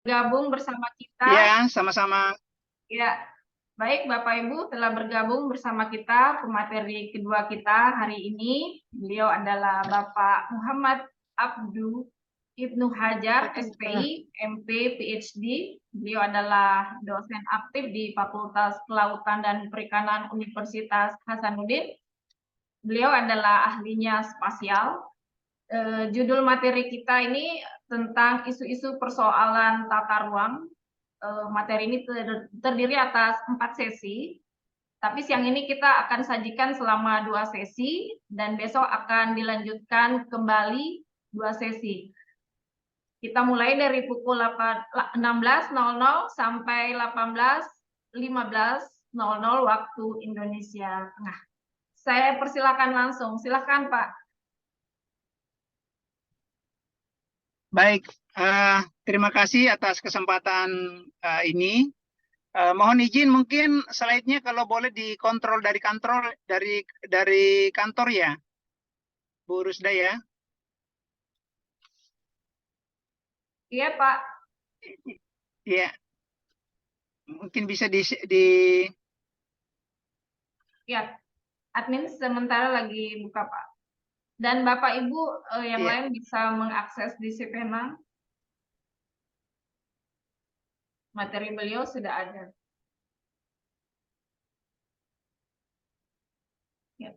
bergabung bersama kita. Ya, sama-sama. Ya, baik Bapak Ibu telah bergabung bersama kita pemateri kedua kita hari ini. Beliau adalah Bapak Muhammad Abdu Ibnu Hajar, SPI, MP, PhD. Beliau adalah dosen aktif di Fakultas Kelautan dan Perikanan Universitas Hasanuddin. Beliau adalah ahlinya spasial. Judul materi kita ini tentang isu-isu persoalan tata ruang. Materi ini terdiri atas 4 sesi, tapi siang ini kita akan sajikan selama 2 sesi dan besok akan dilanjutkan kembali 2 sesi. Kita mulai dari pukul 16.00 sampai 18.15.00 waktu Indonesia Tengah. Saya persilakan langsung, silakan Pak. Baik, terima kasih atas kesempatan ini. Mohon izin mungkin slide-nya kalau boleh dikontrol dari kantor ya, Bu Rusda ya. Iya Pak. Iya, mungkin bisa di Ya, admin sementara lagi buka Pak. Dan Bapak Ibu yang iya. lain bisa mengakses di Sipena. Materi beliau sudah ada. Ya.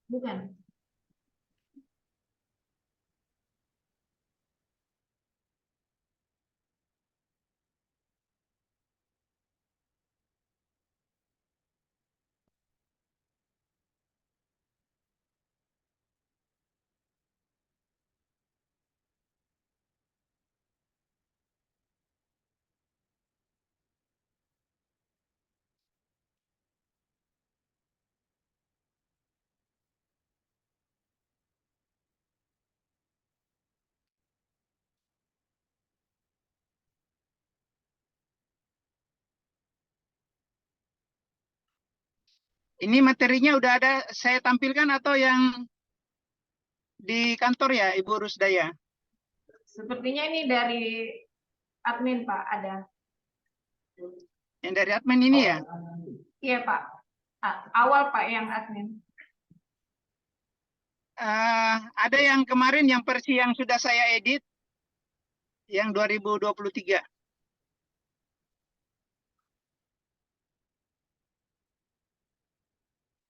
Bukan. Ini materinya udah ada saya tampilkan atau yang di kantor ya, Ibu Rusdaya? Sepertinya ini dari admin Pak, ada. Yang dari admin ini ya? Iya Pak. Awal Pak yang admin. Ada yang kemarin yang versi yang sudah saya edit, yang 2023.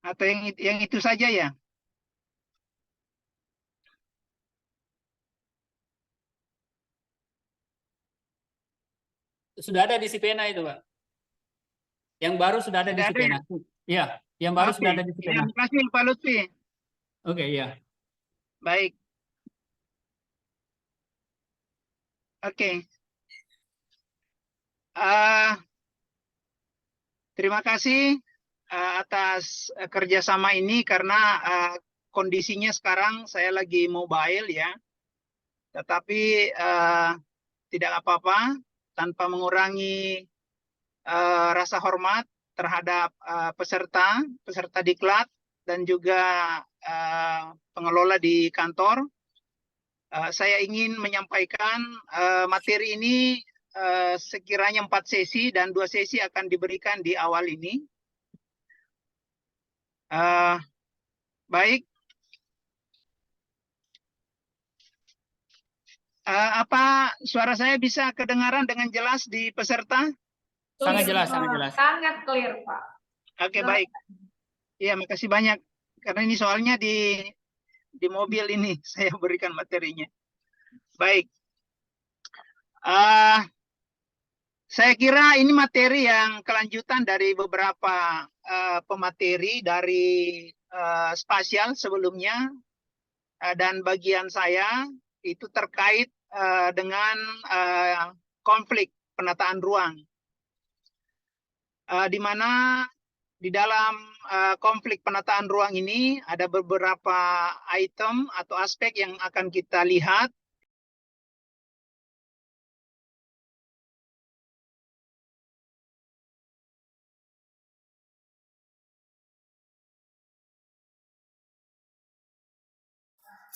Atau yang itu saja ya? Sudah ada di Sipena itu, Pak. Yang baru sudah ada di Sudah ada ya? Sipena. Iya, yang baru Oke. sudah ada di Ya, Sipena. terima kasih Pak Lutfi. Oke, iya. Baik. Oke. Terima kasih atas kerjasama ini karena kondisinya sekarang saya lagi mobile ya. Tetapi tidak apa-apa tanpa mengurangi rasa hormat terhadap peserta diklat dan juga pengelola di kantor. Saya ingin menyampaikan materi ini sekiranya 4 sesi dan 2 sesi akan diberikan di awal ini. Baik. Apa suara saya bisa kedengaran dengan jelas di peserta? Sangat jelas, sangat jelas. Sangat clear, Pak. Oke, baik. Iya, makasih banyak. Karena ini soalnya di mobil ini saya berikan materinya. Baik. Saya kira ini materi yang kelanjutan dari beberapa pemateri dari spasial sebelumnya. Dan bagian saya itu terkait dengan konflik penataan ruang. Di mana di dalam konflik penataan ruang ini ada beberapa item atau aspek yang akan kita lihat.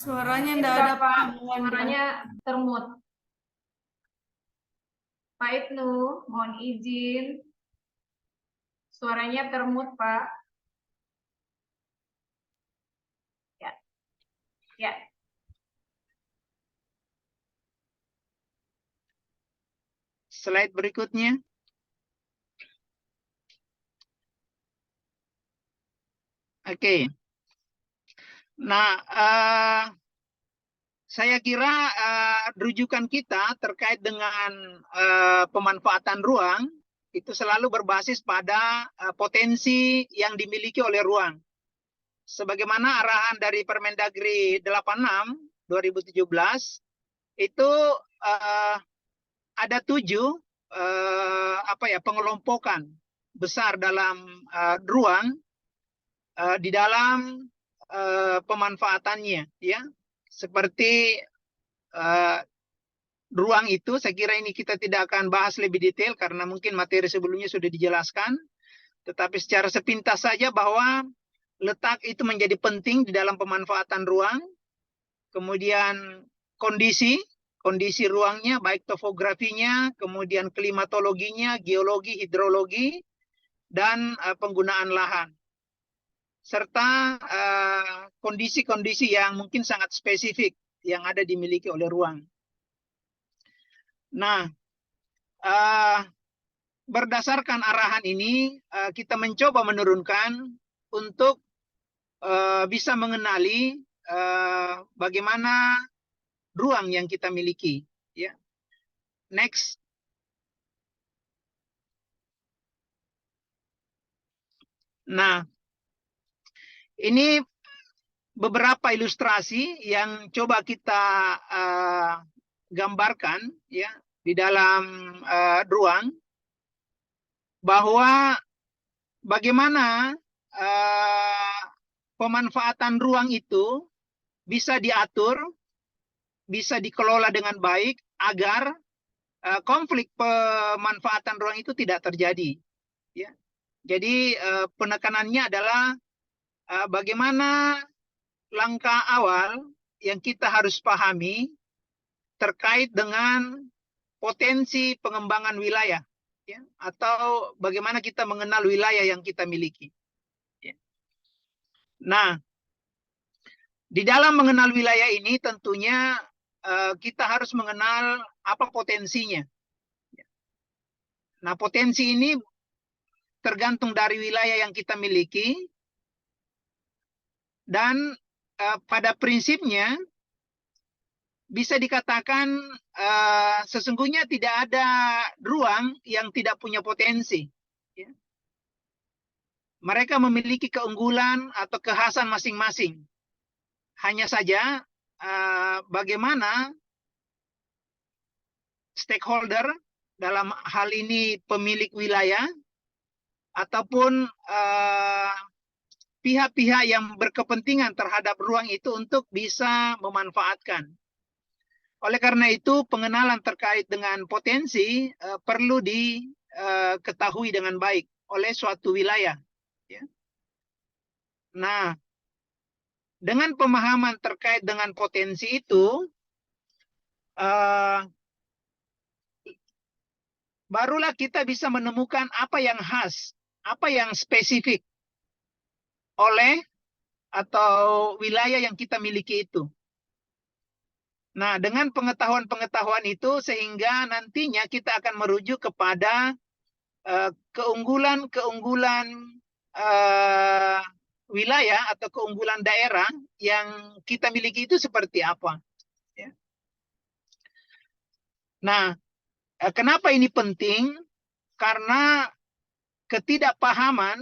Suaranya tidak ada Pak, suaranya termut. Pak Ibnu, mohon izin. Suaranya termute, Pak. Ya. Ya. Slide berikutnya. Oke. Nah, saya kira rujukan kita terkait dengan pemanfaatan ruang itu selalu berbasis pada potensi yang dimiliki oleh ruang. Sebagaimana arahan dari Permendagri 86 2017 itu ada 7 pengelompokan besar dalam ruang di dalam pemanfaatannya, ya, seperti ruang itu. Saya kira ini kita tidak akan bahas lebih detail karena mungkin materi sebelumnya sudah dijelaskan, tetapi secara sepintas saja bahwa letak itu menjadi penting di dalam pemanfaatan ruang. Kemudian kondisi ruangnya, baik topografinya, kemudian klimatologinya, geologi, hidrologi, dan penggunaan lahan. Serta kondisi-kondisi yang mungkin sangat spesifik yang ada dimiliki oleh ruang. Nah, berdasarkan arahan ini, kita mencoba menurunkan untuk bisa mengenali bagaimana ruang yang kita miliki. Ya. Next. Nah, ini beberapa ilustrasi yang coba kita gambarkan, ya, di dalam ruang, bahwa bagaimana pemanfaatan ruang itu bisa diatur, bisa dikelola dengan baik agar konflik pemanfaatan ruang itu tidak terjadi. Ya. Jadi penekanannya adalah bagaimana langkah awal yang kita harus pahami terkait dengan potensi pengembangan wilayah, ya, atau bagaimana kita mengenal wilayah yang kita miliki. Ya. Nah, di dalam mengenal wilayah ini tentunya kita harus mengenal apa potensinya. Nah, potensi ini tergantung dari wilayah yang kita miliki, dan pada prinsipnya bisa dikatakan sesungguhnya tidak ada ruang yang tidak punya potensi. Ya. Mereka memiliki keunggulan atau kekhasan masing-masing. Hanya saja bagaimana stakeholder, dalam hal ini pemilik wilayah, ataupun pihak-pihak yang berkepentingan terhadap ruang itu untuk bisa memanfaatkan. Oleh karena itu, pengenalan terkait dengan potensi perlu diketahui dengan baik oleh suatu wilayah. Ya. Nah, dengan pemahaman terkait dengan potensi itu, barulah kita bisa menemukan apa yang khas, apa yang spesifik oleh atau wilayah yang kita miliki itu. Nah, dengan pengetahuan-pengetahuan itu sehingga nantinya kita akan merujuk kepada keunggulan-keunggulan wilayah atau keunggulan daerah yang kita miliki itu seperti apa. Ya. Nah, kenapa ini penting? Karena ketidakpahaman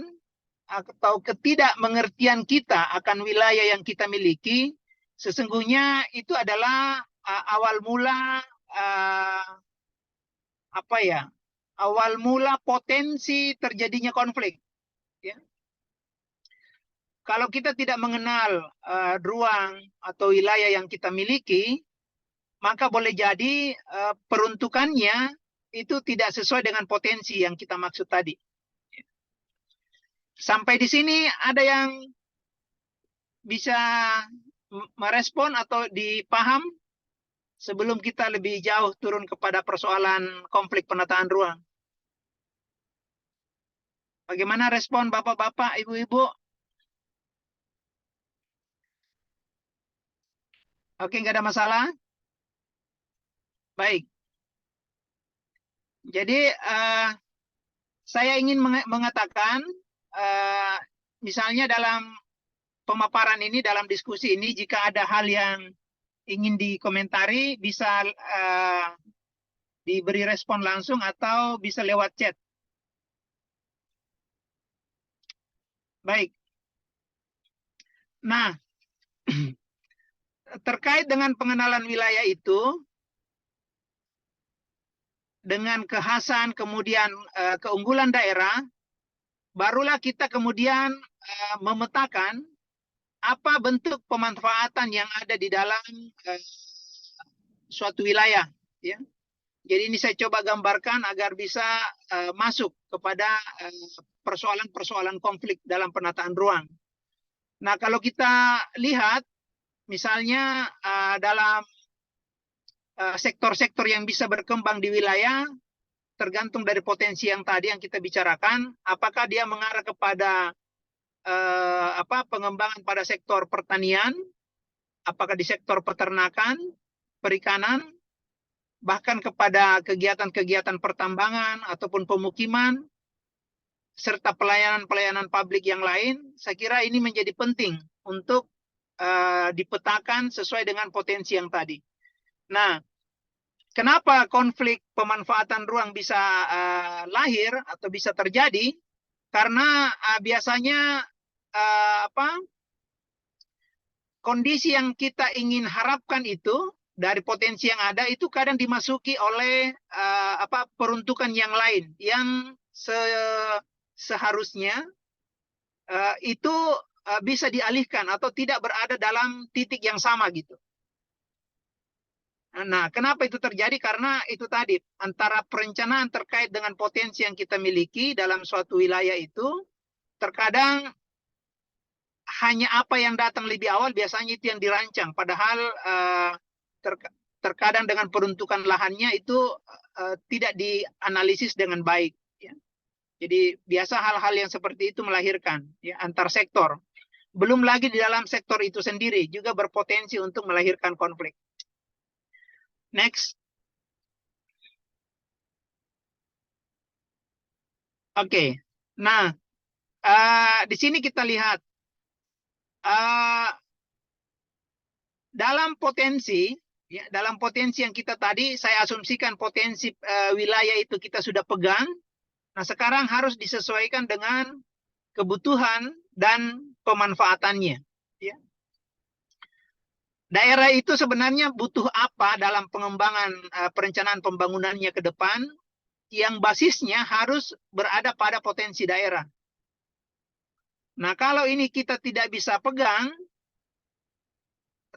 atau ketidakmengertian kita akan wilayah yang kita miliki sesungguhnya itu adalah awal mula awal mula potensi terjadinya konflik. Ya. Kalau kita tidak mengenal ruang atau wilayah yang kita miliki, maka boleh jadi peruntukannya itu tidak sesuai dengan potensi yang kita maksud tadi. Sampai di sini ada yang bisa merespon atau dipaham? sebelum kita lebih jauh turun kepada persoalan konflik penataan ruang. Bagaimana respon Bapak-bapak, Ibu-ibu? Oke, nggak ada masalah? Baik. Jadi saya ingin mengatakan, misalnya dalam pemaparan ini, dalam diskusi ini, jika ada hal yang ingin dikomentari, bisa diberi respon langsung atau bisa lewat chat. Baik. Nah, terkait dengan pengenalan wilayah itu, dengan kekhasan, kemudian keunggulan daerah, barulah kita kemudian memetakan apa bentuk pemanfaatan yang ada di dalam suatu wilayah. Ya. Jadi ini saya coba gambarkan agar bisa masuk kepada persoalan-persoalan konflik dalam penataan ruang. Nah, kalau kita lihat, misalnya dalam sektor-sektor yang bisa berkembang di wilayah, tergantung dari potensi yang tadi yang kita bicarakan, apakah dia mengarah kepada pengembangan pada sektor pertanian, apakah di sektor peternakan, perikanan, bahkan kepada kegiatan-kegiatan pertambangan ataupun pemukiman, serta pelayanan-pelayanan publik yang lain. Saya kira ini menjadi penting untuk dipetakan sesuai dengan potensi yang tadi. Nah, kenapa konflik pemanfaatan ruang bisa lahir atau bisa terjadi? Karena biasanya kondisi yang kita ingin harapkan itu dari potensi yang ada itu kadang dimasuki oleh peruntukan yang lain yang seharusnya itu bisa dialihkan atau tidak berada dalam titik yang sama gitu. Nah, kenapa itu terjadi? Karena itu tadi, antara perencanaan terkait dengan potensi yang kita miliki dalam suatu wilayah itu, terkadang hanya apa yang datang lebih awal biasanya itu yang dirancang. Padahal terkadang dengan peruntukan lahannya itu tidak dianalisis dengan baik. Ya. Jadi biasa hal-hal yang seperti itu melahirkan ya, antar sektor. Belum lagi di dalam sektor itu sendiri juga berpotensi untuk melahirkan konflik. Next. Oke. Nah, di sini kita lihat dalam potensi yang kita tadi, saya asumsikan potensi wilayah itu kita sudah pegang. Nah, sekarang harus disesuaikan dengan kebutuhan dan pemanfaatannya. Ya. Daerah itu sebenarnya butuh apa dalam pengembangan perencanaan pembangunannya ke depan, yang basisnya harus berada pada potensi daerah. Nah, kalau ini kita tidak bisa pegang,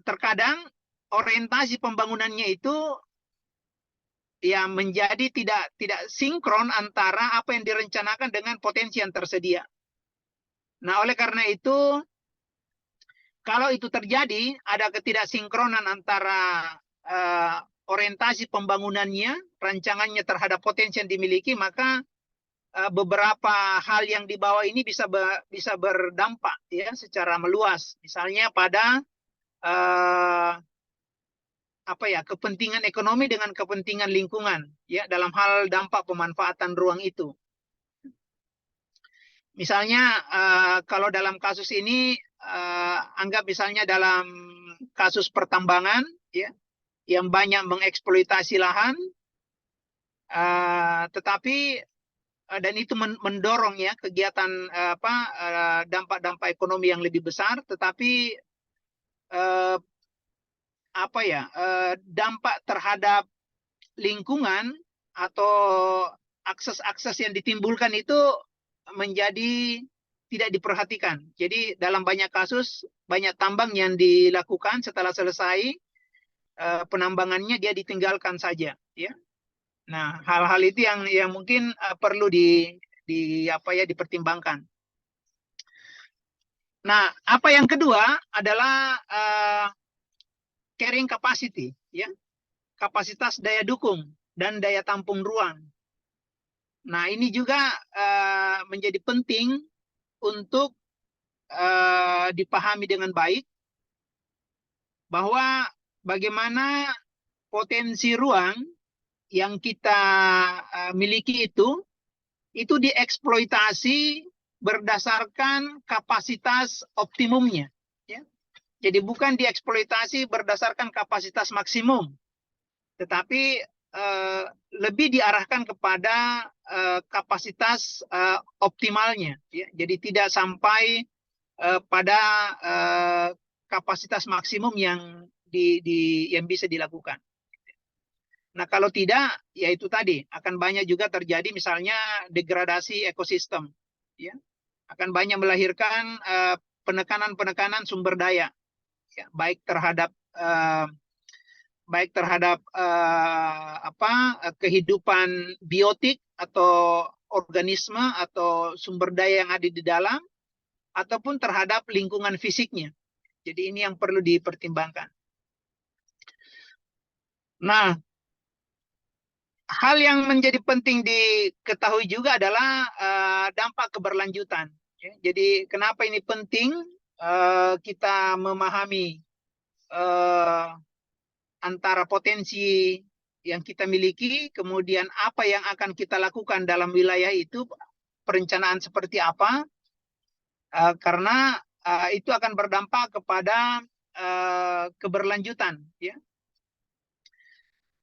terkadang orientasi pembangunannya itu ya menjadi tidak sinkron antara apa yang direncanakan dengan potensi yang tersedia. Nah, oleh karena itu, kalau itu terjadi, ada ketidaksinkronan antara orientasi pembangunannya, rancangannya terhadap potensi yang dimiliki, maka beberapa hal yang di bawah ini bisa berdampak ya secara meluas. Misalnya pada kepentingan ekonomi dengan kepentingan lingkungan ya dalam hal dampak pemanfaatan ruang itu. Misalnya kalau dalam kasus ini anggap misalnya dalam kasus pertambangan ya yang banyak mengeksploitasi lahan, tetapi dan itu mendorong ya kegiatan dampak-dampak ekonomi yang lebih besar, tetapi dampak terhadap lingkungan atau akses-akses yang ditimbulkan itu menjadi tidak diperhatikan. Jadi dalam banyak kasus, banyak tambang yang dilakukan setelah selesai penambangannya dia ditinggalkan saja. Ya. Nah, hal-hal itu yang mungkin perlu dipertimbangkan. Nah, apa yang kedua adalah carrying capacity. Ya. kapasitas daya dukung dan daya tampung ruang. Nah, ini juga menjadi penting untuk dipahami dengan baik bahwa bagaimana potensi ruang yang kita miliki itu dieksploitasi berdasarkan kapasitas optimumnya. Ya. Jadi bukan dieksploitasi berdasarkan kapasitas maksimum, tetapi lebih diarahkan kepada kapasitas optimalnya. Ya. Jadi tidak sampai pada kapasitas maksimum yang yang bisa dilakukan. Nah, kalau tidak, ya itu tadi akan banyak juga terjadi misalnya degradasi ekosistem, ya, akan banyak melahirkan penekanan-penekanan sumber daya, ya, baik terhadap kehidupan biotik atau organisme atau sumber daya yang ada di dalam, ataupun terhadap lingkungan fisiknya. Jadi ini yang perlu dipertimbangkan. Nah, hal yang menjadi penting diketahui juga adalah dampak keberlanjutan. Ya. Jadi kenapa ini penting kita memahami antara potensi yang kita miliki, kemudian apa yang akan kita lakukan dalam wilayah itu, perencanaan seperti apa, karena itu akan berdampak kepada keberlanjutan. Ya.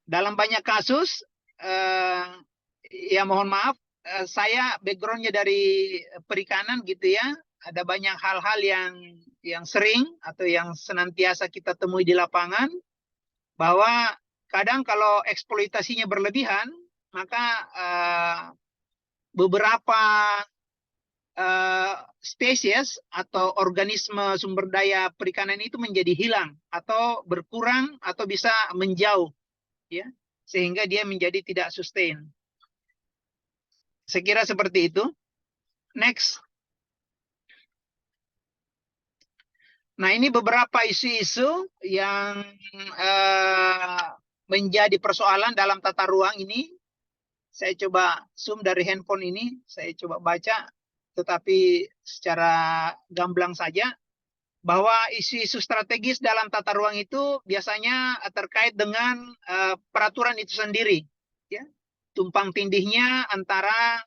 Dalam banyak kasus, ya mohon maaf, saya backgroundnya dari perikanan gitu ya, ada banyak hal-hal yang sering atau yang senantiasa kita temui di lapangan, bahwa kadang kalau eksploitasinya berlebihan, maka beberapa spesies atau organisme sumber daya perikanan itu menjadi hilang atau berkurang atau bisa menjauh, ya, sehingga dia menjadi tidak sustain. Saya kira seperti itu. Next. Nah, ini beberapa isu-isu yang menjadi persoalan dalam tata ruang ini. Saya coba zoom dari handphone ini, saya coba baca, tetapi secara gamblang saja, bahwa isu-isu strategis dalam tata ruang itu biasanya terkait dengan peraturan itu sendiri. Ya. Tumpang tindihnya antara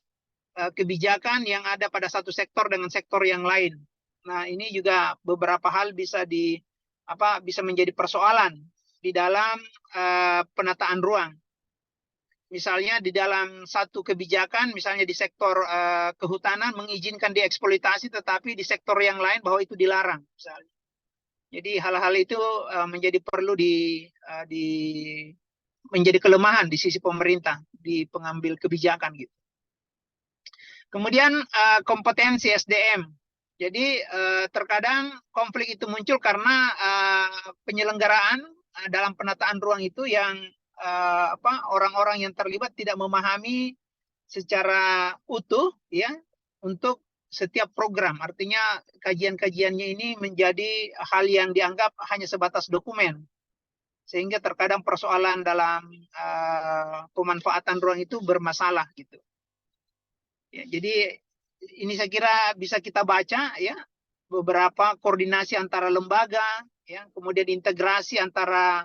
kebijakan yang ada pada satu sektor dengan sektor yang lain. Nah, ini juga beberapa hal bisa menjadi persoalan di dalam penataan ruang. Misalnya di dalam satu kebijakan, misalnya di sektor kehutanan mengizinkan dieksploitasi, tetapi di sektor yang lain bahwa itu dilarang. Misalnya. Jadi hal-hal itu menjadi perlu menjadi kelemahan di sisi pemerintah di pengambil kebijakan gitu. Kemudian kompetensi SDM. Jadi terkadang konflik itu muncul karena penyelenggaraan dalam penataan ruang itu yang orang-orang yang terlibat tidak memahami secara utuh, ya, untuk setiap program. Artinya kajian-kajiannya ini menjadi hal yang dianggap hanya sebatas dokumen, sehingga terkadang persoalan dalam pemanfaatan ruang itu bermasalah gitu. Ya, jadi ini saya kira bisa kita baca, ya, beberapa koordinasi antara lembaga, ya, kemudian integrasi antara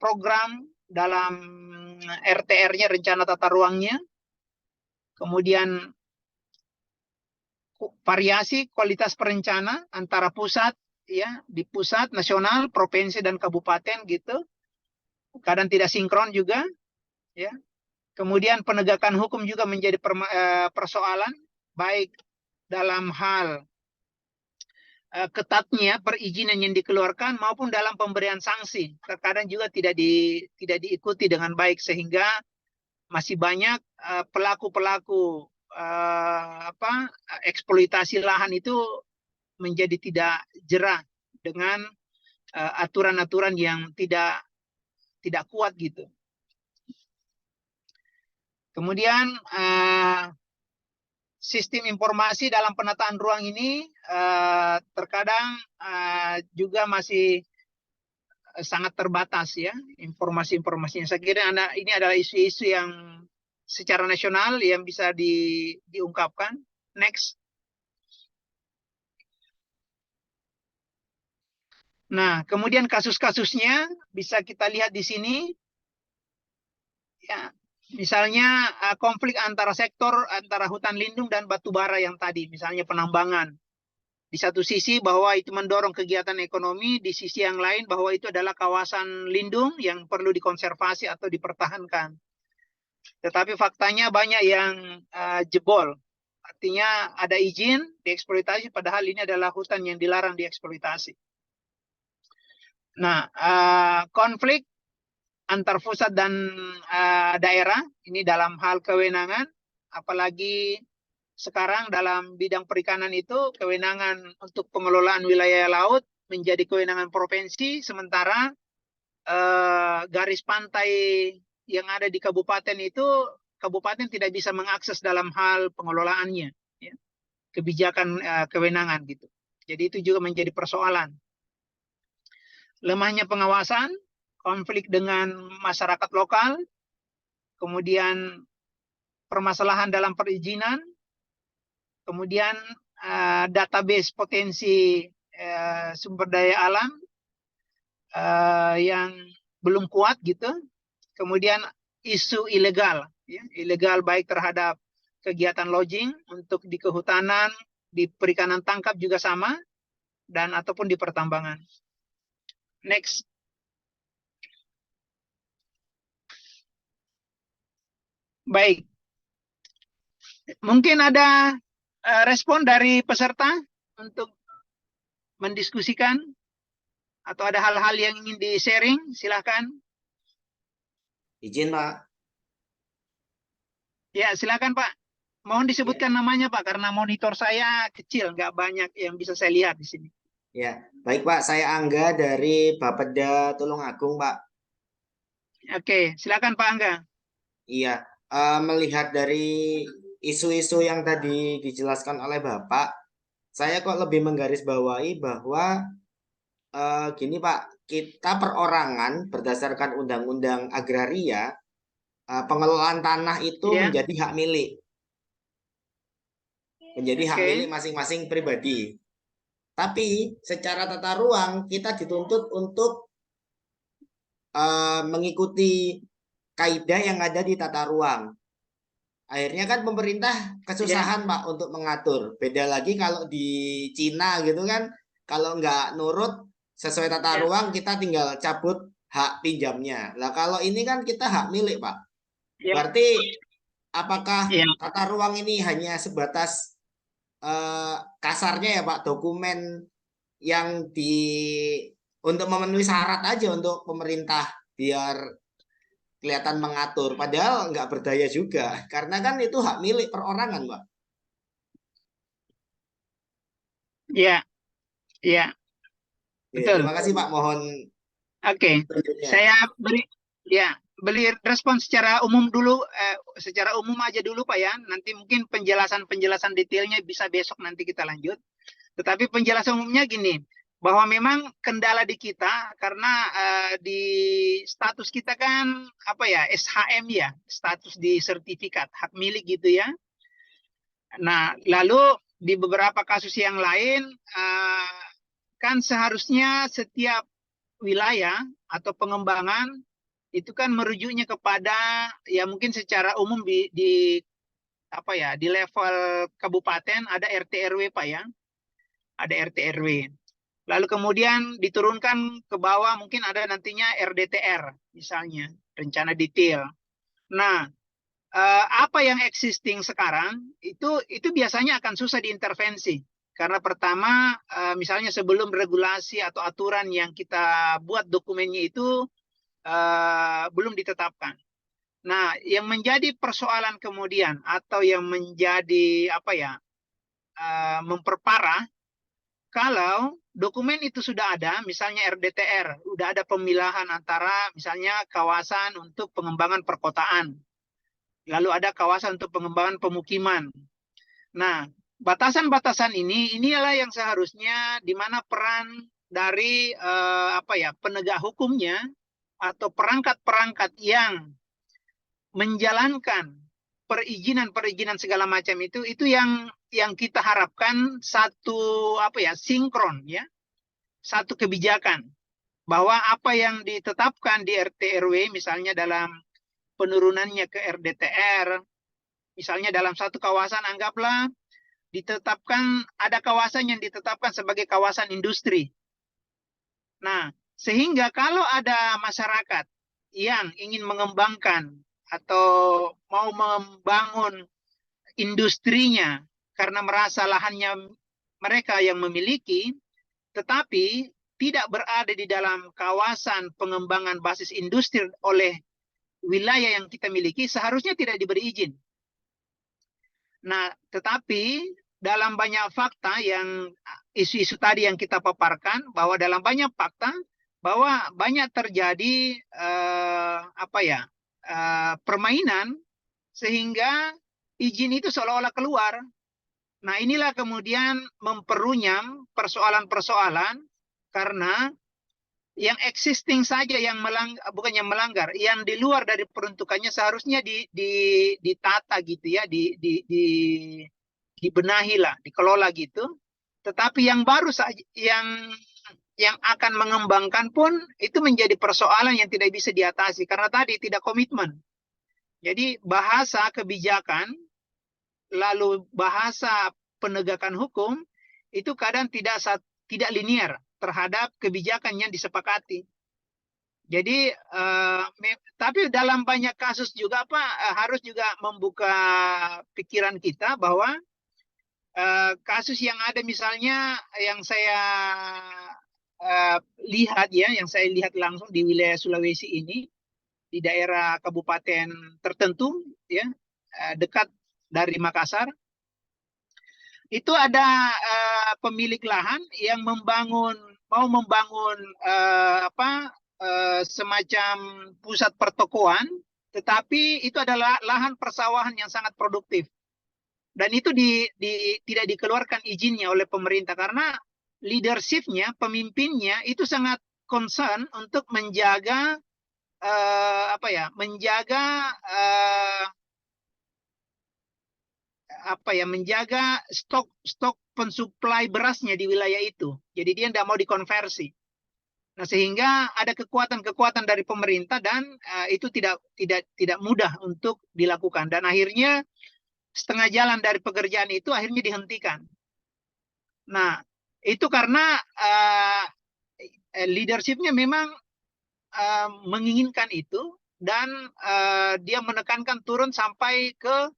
program dalam RTR-nya, rencana tata ruangnya, kemudian variasi kualitas perencana antara pusat, ya, di pusat, nasional, provinsi dan kabupaten gitu, kadang tidak sinkron juga, ya. Kemudian penegakan hukum juga menjadi persoalan, baik dalam hal ketatnya perizinan yang dikeluarkan maupun dalam pemberian sanksi. Terkadang juga tidak diikuti dengan baik, sehingga masih banyak pelaku-pelaku eksploitasi lahan itu menjadi tidak jerah dengan aturan-aturan yang tidak kuat gitu. Kemudian sistem informasi dalam penataan ruang ini terkadang juga masih sangat terbatas ya informasi-informasinya. Saya kira ini adalah isu-isu yang secara nasional yang bisa diungkapkan. Next. Nah, kemudian kasus-kasusnya bisa kita lihat di sini. Ya, misalnya konflik antara sektor antara hutan lindung dan batu bara yang tadi, misalnya penambangan. Di satu sisi bahwa itu mendorong kegiatan ekonomi, di sisi yang lain bahwa itu adalah kawasan lindung yang perlu dikonservasi atau dipertahankan. Tetapi faktanya banyak yang jebol. Artinya ada izin dieksploitasi, padahal ini adalah hutan yang dilarang dieksploitasi. Nah, konflik antar pusat dan daerah ini dalam hal kewenangan, apalagi sekarang dalam bidang perikanan itu kewenangan untuk pengelolaan wilayah laut menjadi kewenangan provinsi, sementara garis pantai yang ada di kabupaten itu kabupaten tidak bisa mengakses dalam hal pengelolaannya, ya. Kebijakan kewenangan gitu. Jadi itu juga menjadi persoalan. Lemahnya pengawasan, konflik dengan masyarakat lokal, kemudian permasalahan dalam perizinan, kemudian database potensi sumber daya alam yang belum kuat gitu, kemudian isu ilegal, ya, ilegal baik terhadap kegiatan lodging untuk di kehutanan, di perikanan tangkap juga sama, dan ataupun di pertambangan. Next. Baik. Mungkin ada respon dari peserta untuk mendiskusikan atau ada hal-hal yang ingin di-sharing, silakan. Izin, Pak. Ya, silakan Pak. Mohon disebutkan namanya Pak, karena monitor saya kecil, nggak banyak yang bisa saya lihat di sini. Ya, baik Pak. Saya Angga dari Bapeda Tulungagung, Pak. Oke, silakan Pak Angga. Iya, melihat dari isu-isu yang tadi dijelaskan oleh Bapak, saya kok lebih menggarisbawahi bahwa gini Pak, kita perorangan berdasarkan Undang-Undang Agraria, pengelolaan tanah itu menjadi hak milik. Menjadi hak milik masing-masing pribadi. Tapi secara tata ruang kita dituntut untuk mengikuti kaidah yang ada di tata ruang. Akhirnya kan pemerintah kesusahan Pak untuk mengatur. Beda lagi kalau di Cina gitu kan, kalau nggak nurut sesuai tata ruang kita tinggal cabut hak pinjamnya. Lah kalau ini kan kita hak milik Pak. Berarti apakah tata ruang ini hanya sebatas kasarnya ya Pak, dokumen yang untuk memenuhi syarat aja untuk pemerintah biar kelihatan mengatur, padahal nggak berdaya juga, karena kan itu hak milik perorangan, Pak. Iya, iya. Betul. Terima kasih Pak, mohon. Oke, saya beri respon secara umum dulu, secara umum aja dulu Pak ya. Nanti mungkin penjelasan detailnya bisa besok nanti kita lanjut. Tetapi penjelasan umumnya gini, bahwa memang kendala di kita karena di status kita kan apa ya, SHM ya, status di sertifikat hak milik gitu ya. Nah, lalu di beberapa kasus yang lain kan seharusnya setiap wilayah atau pengembangan itu kan merujuknya kepada ya mungkin secara umum di apa ya, di level kabupaten ada RT RW Pak ya. Ada RT RW. Lalu kemudian diturunkan ke bawah mungkin ada nantinya RDTR misalnya, rencana detail. Nah, apa yang existing sekarang itu biasanya akan susah diintervensi. Karena pertama misalnya sebelum regulasi atau aturan yang kita buat dokumennya itu belum ditetapkan. Nah, yang menjadi persoalan kemudian atau yang menjadi apa ya, memperparah kalau dokumen itu sudah ada, misalnya RDTR, sudah ada pemilahan antara misalnya kawasan untuk pengembangan perkotaan, lalu ada kawasan untuk pengembangan pemukiman. Nah, batasan-batasan inilah yang seharusnya di mana peran dari penegak hukumnya atau perangkat-perangkat yang menjalankan perizinan segala macam itu yang kita harapkan satu sinkron ya, satu kebijakan bahwa apa yang ditetapkan di RT RW misalnya dalam penurunannya ke RDTR, misalnya dalam satu kawasan anggaplah ditetapkan ada kawasan yang ditetapkan sebagai kawasan industri. Nah, sehingga kalau ada masyarakat yang ingin mengembangkan atau mau membangun industrinya karena merasa lahannya mereka yang memiliki, tetapi tidak berada di dalam kawasan pengembangan basis industri oleh wilayah yang kita miliki, seharusnya tidak diberi izin. Nah, tetapi dalam banyak fakta yang isu-isu tadi yang kita paparkan, bahwa dalam banyak fakta bahwa banyak terjadi permainan sehingga izin itu seolah-olah keluar. Nah, inilah kemudian memperunyam persoalan-persoalan karena yang existing saja yang bukannya melanggar, yang di luar dari peruntukannya seharusnya ditata gitu ya, dibenahi lah, dikelola gitu. Tetapi yang baru saja yang akan mengembangkan pun itu menjadi persoalan yang tidak bisa diatasi karena tadi tidak komitmen. Jadi bahasa kebijakan lalu bahasa penegakan hukum itu kadang tidak linear terhadap kebijakan yang disepakati. Jadi tapi dalam banyak kasus juga harus juga membuka pikiran kita bahwa kasus yang ada misalnya yang saya lihat ya, yang saya lihat langsung di wilayah Sulawesi ini, di daerah kabupaten tertentu ya, dekat dari Makassar, itu ada pemilik lahan yang mau membangun semacam pusat pertokoan, tetapi itu adalah lahan persawahan yang sangat produktif. Dan itu tidak dikeluarkan izinnya oleh pemerintah karena leadership-nya, pemimpinnya itu sangat concern untuk menjaga menjaga stok pensuplai berasnya di wilayah itu. Jadi dia tidak mau dikonversi. Nah, sehingga ada kekuatan-kekuatan dari pemerintah dan itu tidak mudah untuk dilakukan. Dan akhirnya setengah jalan dari pekerjaan itu akhirnya dihentikan. Nah, itu karena leadership-nya memang menginginkan itu dan dia menekankan turun sampai ke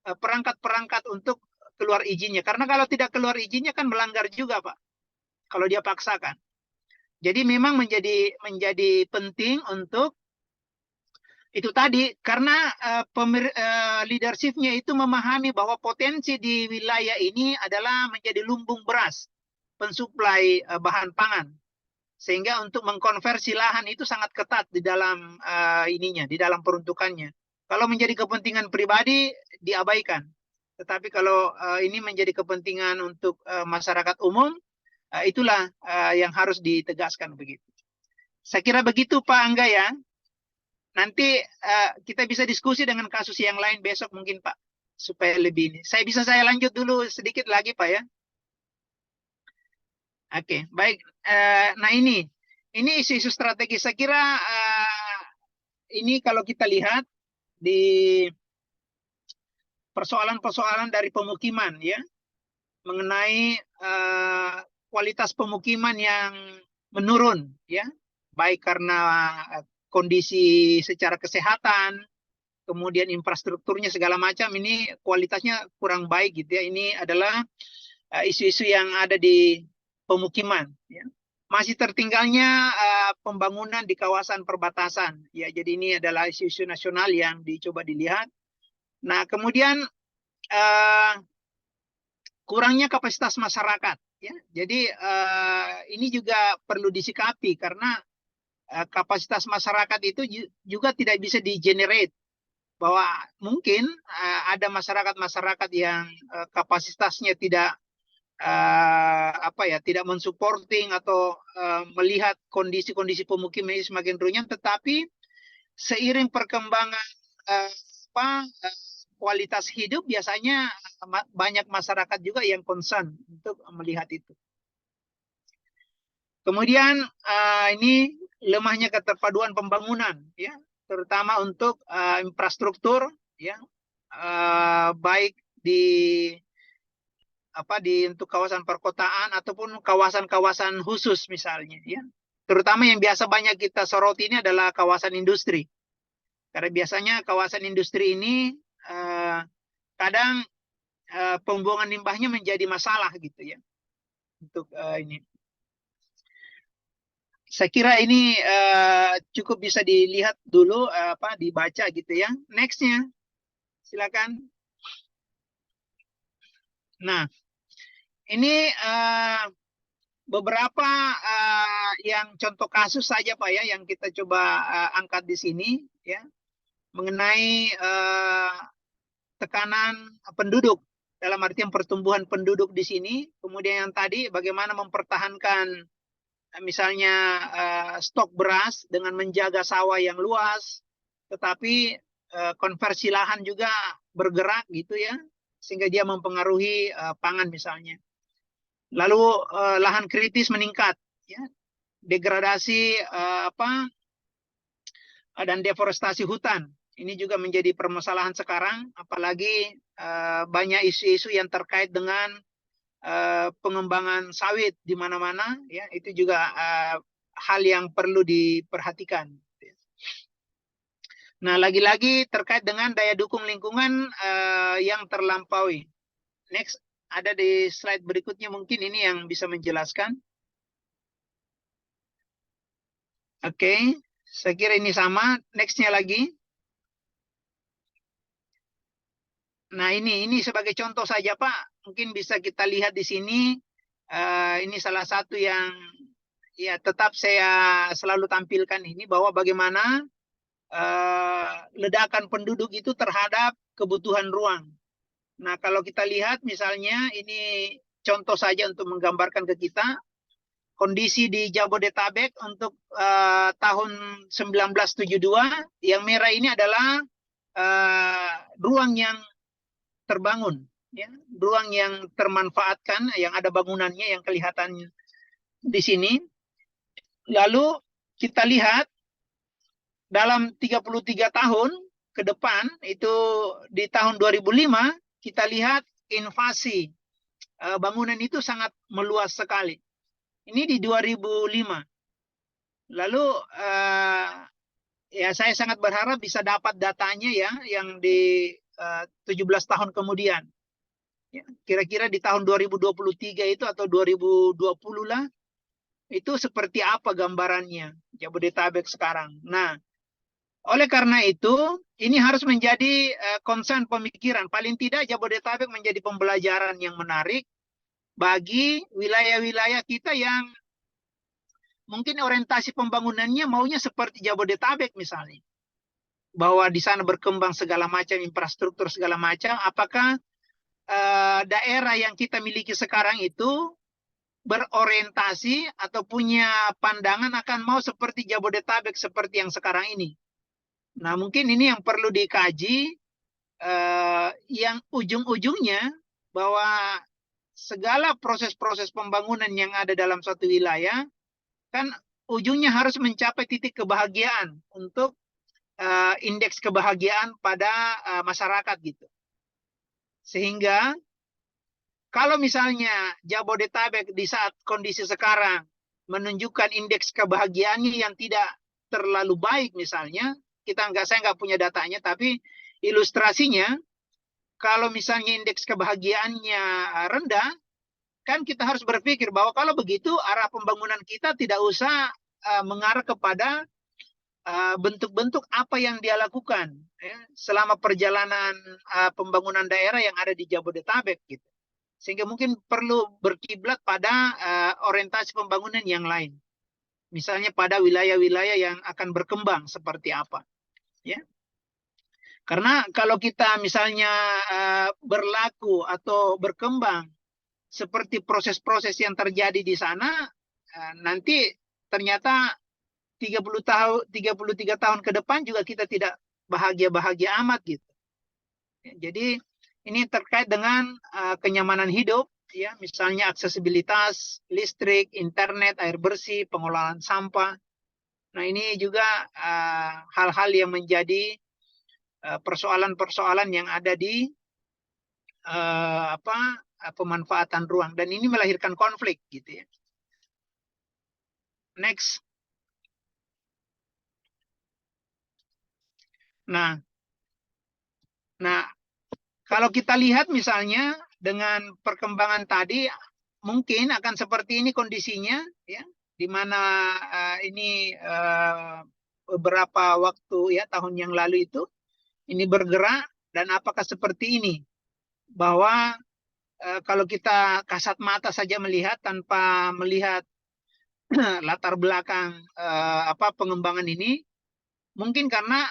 perangkat-perangkat untuk keluar izinnya. Karena kalau tidak keluar izinnya kan melanggar juga, Pak. Kalau dia paksakan. Jadi memang menjadi penting untuk itu tadi karena leadership-nya itu memahami bahwa potensi di wilayah ini adalah menjadi lumbung beras, pensuplai bahan pangan. Sehingga untuk mengkonversi lahan itu sangat ketat di dalam di dalam peruntukannya. Kalau menjadi kepentingan pribadi diabaikan. Tetapi kalau ini menjadi kepentingan untuk masyarakat umum, itulah yang harus ditegaskan begitu. Saya kira begitu Pak Angga ya. Nanti kita bisa diskusi dengan kasus yang lain besok mungkin Pak. Supaya lebih ini. Saya lanjut dulu sedikit lagi Pak ya. Oke, baik. Nah ini isu-isu strategis. Saya kira ini kalau kita lihat di persoalan-persoalan dari pemukiman ya, mengenai kualitas pemukiman yang menurun ya, baik karena kondisi secara kesehatan, kemudian infrastrukturnya segala macam ini kualitasnya kurang baik gitu ya. Ini adalah isu-isu yang ada di pemukiman ya. Masih tertinggalnya pembangunan di kawasan perbatasan ya. Jadi ini adalah isu-isu nasional yang dicoba dilihat. Nah, kemudian kurangnya kapasitas masyarakat ya. Jadi ini juga perlu disikapi karena kapasitas masyarakat itu juga tidak bisa di-generate, bahwa mungkin ada masyarakat yang kapasitasnya tidak tidak mensupporting atau melihat kondisi-kondisi pemukiman ini semakin runyam, tetapi seiring perkembangan kualitas hidup biasanya banyak masyarakat juga yang concern untuk melihat itu. Kemudian ini lemahnya keterpaduan pembangunan, ya, terutama untuk infrastruktur, ya, baik untuk kawasan perkotaan ataupun kawasan-kawasan khusus misalnya, ya. Terutama yang biasa banyak kita soroti ini adalah kawasan industri. Karena biasanya kawasan industri ini kadang pembuangan limbahnya menjadi masalah gitu, ya. Untuk ini. Saya kira ini cukup bisa dilihat dulu, dibaca gitu, ya. Next-nya, silakan. Nah, ini beberapa yang contoh kasus saja Pak ya yang kita coba angkat di sini, ya, mengenai tekanan penduduk dalam artian pertumbuhan penduduk di sini. Kemudian yang tadi bagaimana mempertahankan misalnya stok beras dengan menjaga sawah yang luas, tetapi konversi lahan juga bergerak gitu, ya, sehingga dia mempengaruhi pangan misalnya. Lalu lahan kritis meningkat, ya, degradasi dan deforestasi hutan. Ini juga menjadi permasalahan sekarang, apalagi banyak isu-isu yang terkait dengan pengembangan sawit di mana-mana, ya, itu juga hal yang perlu diperhatikan. Nah, lagi-lagi terkait dengan daya dukung lingkungan yang terlampaui. Next. Ada di slide berikutnya, mungkin ini yang bisa menjelaskan. Oke, saya kira ini sama. Next-nya lagi. Nah, ini sebagai contoh saja Pak. Mungkin bisa kita lihat di sini. Ini salah satu yang ya tetap saya selalu tampilkan ini, bahwa bagaimana ledakan penduduk itu terhadap kebutuhan ruang. Nah, kalau kita lihat misalnya ini contoh saja untuk menggambarkan ke kita kondisi di Jabodetabek untuk tahun 1972, yang merah ini adalah ruang yang terbangun, ya, ruang yang termanfaatkan, yang ada bangunannya yang kelihatan di sini. Lalu kita lihat dalam 33 tahun ke depan, itu di tahun 2005, kita lihat invasi bangunan itu sangat meluas sekali. Ini di 2005. Lalu ya saya sangat berharap bisa dapat datanya, ya, yang di 17 tahun kemudian. Ya, kira-kira di tahun 2023 itu atau 2020 lah, itu seperti apa gambarannya Jabodetabek sekarang. Nah, oleh karena itu, ini harus menjadi concern pemikiran. Paling tidak Jabodetabek menjadi pembelajaran yang menarik bagi wilayah-wilayah kita yang mungkin orientasi pembangunannya maunya seperti Jabodetabek misalnya. Bahwa di sana berkembang segala macam infrastruktur, segala macam. Apakah daerah yang kita miliki sekarang itu berorientasi atau punya pandangan akan mau seperti Jabodetabek seperti yang sekarang ini? Nah, mungkin ini yang perlu dikaji, yang ujung-ujungnya bahwa segala proses-proses pembangunan yang ada dalam suatu wilayah, kan ujungnya harus mencapai titik kebahagiaan untuk indeks kebahagiaan pada masyarakat gitu. Sehingga kalau misalnya Jabodetabek di saat kondisi sekarang menunjukkan indeks kebahagiaannya yang tidak terlalu baik misalnya, saya nggak punya datanya, tapi ilustrasinya kalau misalnya indeks kebahagiaannya rendah, kan kita harus berpikir bahwa kalau begitu arah pembangunan kita tidak usah mengarah kepada bentuk-bentuk apa yang dia lakukan, ya, selama perjalanan pembangunan daerah yang ada di Jabodetabek gitu. Sehingga mungkin perlu berkiblat pada orientasi pembangunan yang lain. Misalnya pada wilayah-wilayah yang akan berkembang seperti apa. Ya, karena kalau kita misalnya berlaku atau berkembang seperti proses-proses yang terjadi di sana, nanti ternyata 33 tahun ke depan juga kita tidak bahagia-bahagia amat gitu. Jadi ini terkait dengan kenyamanan hidup, ya, misalnya aksesibilitas listrik, internet, air bersih, pengelolaan sampah. Nah, ini juga hal-hal yang menjadi persoalan-persoalan yang ada di pemanfaatan ruang, dan ini melahirkan konflik gitu ya. Next. Nah, kalau kita lihat misalnya dengan perkembangan tadi, mungkin akan seperti ini kondisinya, ya, di mana ini beberapa waktu, ya, tahun yang lalu itu ini bergerak, dan apakah seperti ini, bahwa kalau kita kasat mata saja melihat tanpa melihat latar belakang pengembangan ini, mungkin karena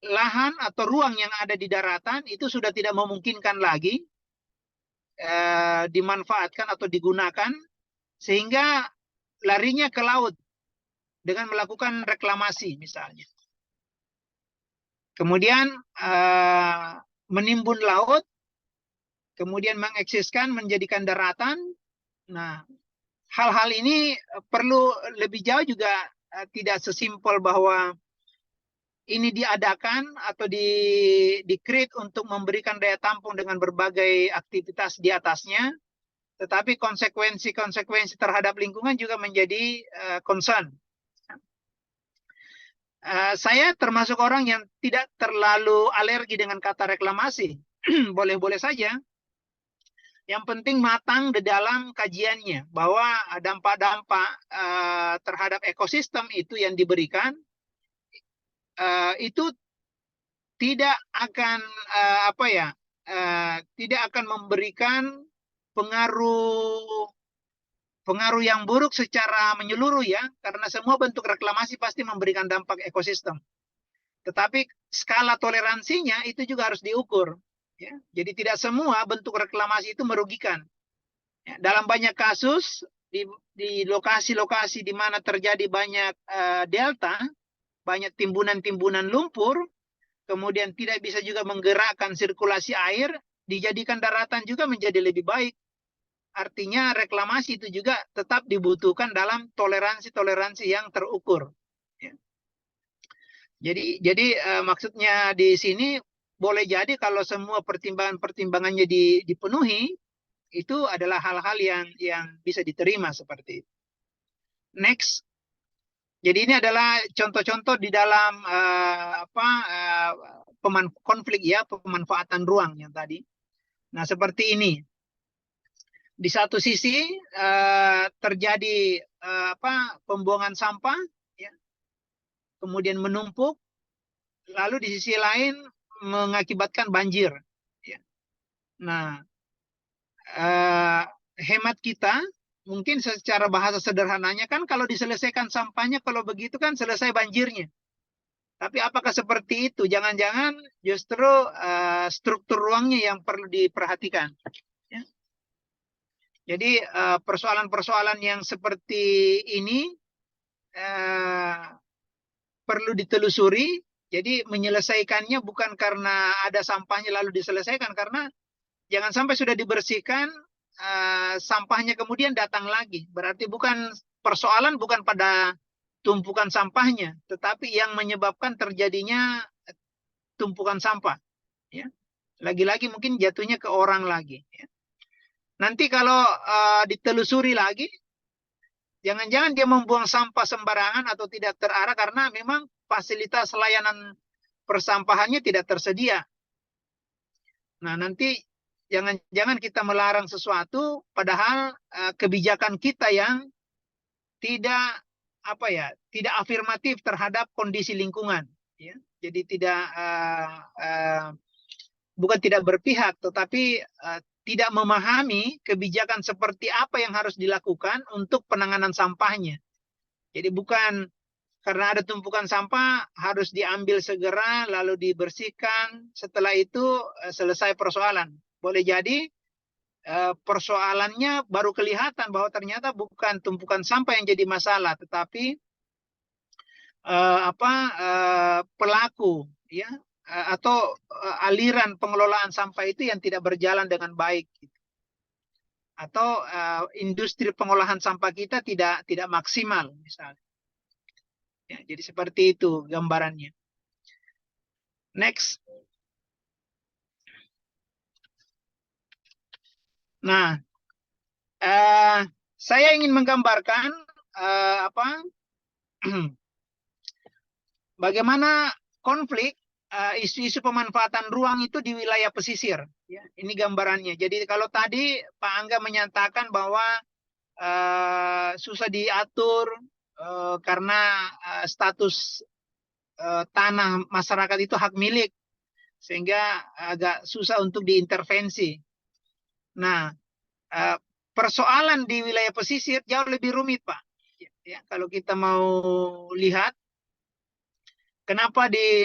lahan atau ruang yang ada di daratan itu sudah tidak memungkinkan lagi dimanfaatkan atau digunakan, sehingga larinya ke laut dengan melakukan reklamasi misalnya. Kemudian menimbun laut, kemudian mengeksiskan, menjadikan daratan. Nah, hal-hal ini perlu lebih jauh juga, tidak sesimpel bahwa ini diadakan atau di-create untuk memberikan daya tampung dengan berbagai aktivitas di atasnya, tetapi konsekuensi-konsekuensi terhadap lingkungan juga menjadi concern. Saya termasuk orang yang tidak terlalu alergi dengan kata reklamasi. Boleh-boleh saja. Yang penting matang di dalam kajiannya, bahwa dampak-dampak terhadap ekosistem itu yang diberikan, itu tidak akan tidak akan memberikan pengaruh yang buruk secara menyeluruh, ya, karena semua bentuk reklamasi pasti memberikan dampak ekosistem. Tetapi skala toleransinya itu juga harus diukur, ya. Jadi tidak semua bentuk reklamasi itu merugikan. Ya, dalam banyak kasus di lokasi-lokasi di mana terjadi banyak delta, banyak timbunan-timbunan lumpur, kemudian tidak bisa juga menggerakkan sirkulasi air, dijadikan daratan juga menjadi lebih baik. Artinya reklamasi itu juga tetap dibutuhkan dalam toleransi-toleransi yang terukur. Ya. Jadi maksudnya di sini boleh jadi kalau semua pertimbangan-pertimbangannya dipenuhi, itu adalah hal-hal yang bisa diterima seperti itu. Next. Jadi ini adalah contoh-contoh di dalam konflik, ya, pemanfaatan ruang yang tadi. Nah, seperti ini. Di satu sisi terjadi pembuangan sampah, ya, kemudian menumpuk, lalu di sisi lain mengakibatkan banjir. Ya. Nah, hemat kita, mungkin secara bahasa sederhananya kan kalau diselesaikan sampahnya, kalau begitu kan selesai banjirnya. Tapi apakah seperti itu? Jangan-jangan justru struktur ruangnya yang perlu diperhatikan. Ya. Jadi persoalan-persoalan yang seperti ini perlu ditelusuri. Jadi menyelesaikannya bukan karena ada sampahnya lalu diselesaikan, karena jangan sampai sudah dibersihkan, sampahnya kemudian datang lagi. Berarti persoalan bukan pada tumpukan sampahnya, tetapi yang menyebabkan terjadinya tumpukan sampah. Ya. Lagi-lagi mungkin jatuhnya ke orang lagi. Ya. Nanti kalau ditelusuri lagi, jangan-jangan dia membuang sampah sembarangan atau tidak terarah karena memang fasilitas layanan persampahannya tidak tersedia. Nah, nanti jangan-jangan kita melarang sesuatu, padahal kebijakan kita yang tidak afirmatif terhadap kondisi lingkungan. Ya. Jadi bukan tidak berpihak, tetapi tidak memahami kebijakan seperti apa yang harus dilakukan untuk penanganan sampahnya. Jadi bukan karena ada tumpukan sampah harus diambil segera lalu dibersihkan, setelah itu selesai persoalan. Boleh jadi persoalannya baru kelihatan bahwa ternyata bukan tumpukan sampah yang jadi masalah, tetapi pelaku, ya, atau aliran pengelolaan sampah itu yang tidak berjalan dengan baik, atau industri pengolahan sampah kita tidak maksimal misalnya. Ya, jadi seperti itu gambarannya. Next. Nah, saya ingin menggambarkan bagaimana konflik isu-isu pemanfaatan ruang itu di wilayah pesisir. Ya, ini gambarannya. Jadi kalau tadi Pak Angga menyatakan bahwa susah diatur karena status tanah masyarakat itu hak milik, sehingga agak susah untuk diintervensi. Nah, persoalan di wilayah pesisir jauh lebih rumit, Pak. Ya, kalau kita mau lihat kenapa di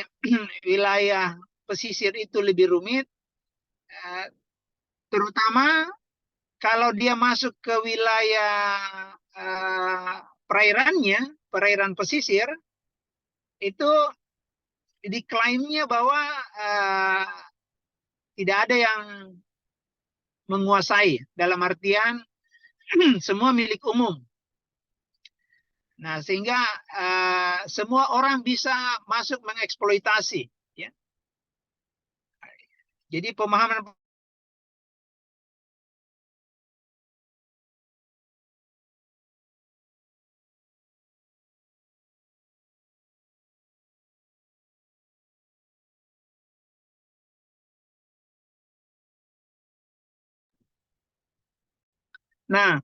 wilayah pesisir itu lebih rumit, terutama kalau dia masuk ke wilayah perairan pesisir, itu diklaimnya bahwa tidak ada yang menguasai, dalam artian semua milik umum. Nah, sehingga semua orang bisa masuk mengeksploitasi. Ya. Jadi pemahaman Nah,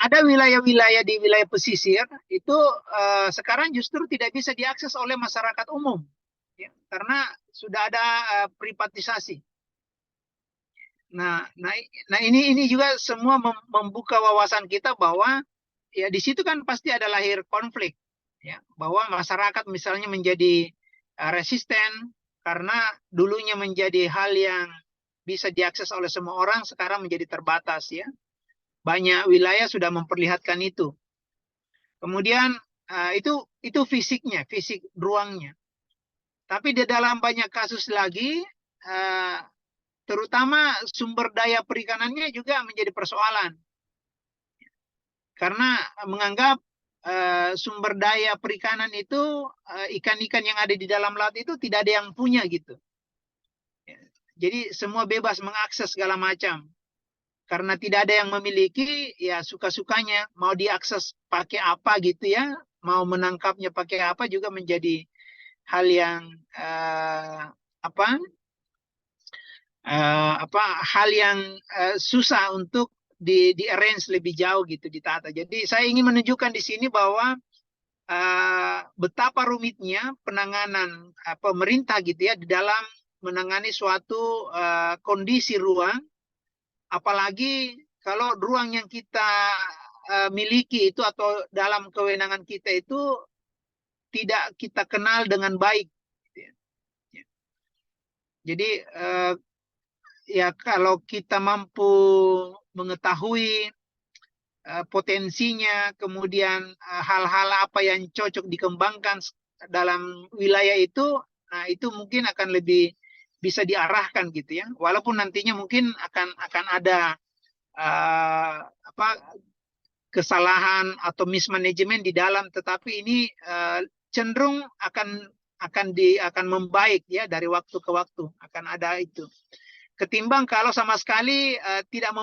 ada wilayah-wilayah di wilayah pesisir itu sekarang justru tidak bisa diakses oleh masyarakat umum, ya, karena sudah ada privatisasi. Nah, ini juga semua membuka wawasan kita bahwa ya di situ kan pasti ada lahir konflik, ya, bahwa masyarakat misalnya menjadi resisten karena dulunya menjadi hal yang bisa diakses oleh semua orang, sekarang menjadi terbatas, ya. Banyak wilayah sudah memperlihatkan itu. Kemudian itu fisiknya, fisik ruangnya. Tapi di dalam banyak kasus lagi, terutama sumber daya perikanannya juga menjadi persoalan. Karena menganggap sumber daya perikanan itu, ikan-ikan yang ada di dalam laut itu tidak ada yang punya gitu. Jadi semua bebas mengakses segala macam. Karena tidak ada yang memiliki, ya suka-sukanya mau diakses pakai apa gitu, ya, mau menangkapnya pakai apa juga menjadi hal yang hal yang susah untuk di arrange lebih jauh gitu, ditata. Jadi saya ingin menunjukkan di sini bahwa betapa rumitnya penanganan pemerintah gitu, ya, di dalam menangani suatu kondisi ruang. Apalagi kalau ruang yang kita miliki itu atau dalam kewenangan kita itu tidak kita kenal dengan baik. Jadi ya kalau kita mampu mengetahui potensinya, kemudian hal-hal apa yang cocok dikembangkan dalam wilayah itu, nah itu mungkin akan lebih bisa diarahkan gitu, ya. Walaupun nantinya mungkin akan ada kesalahan atau mismanagement di dalam, tetapi ini cenderung akan membaik, ya, dari waktu ke waktu akan ada itu. Ketimbang kalau sama sekali tidak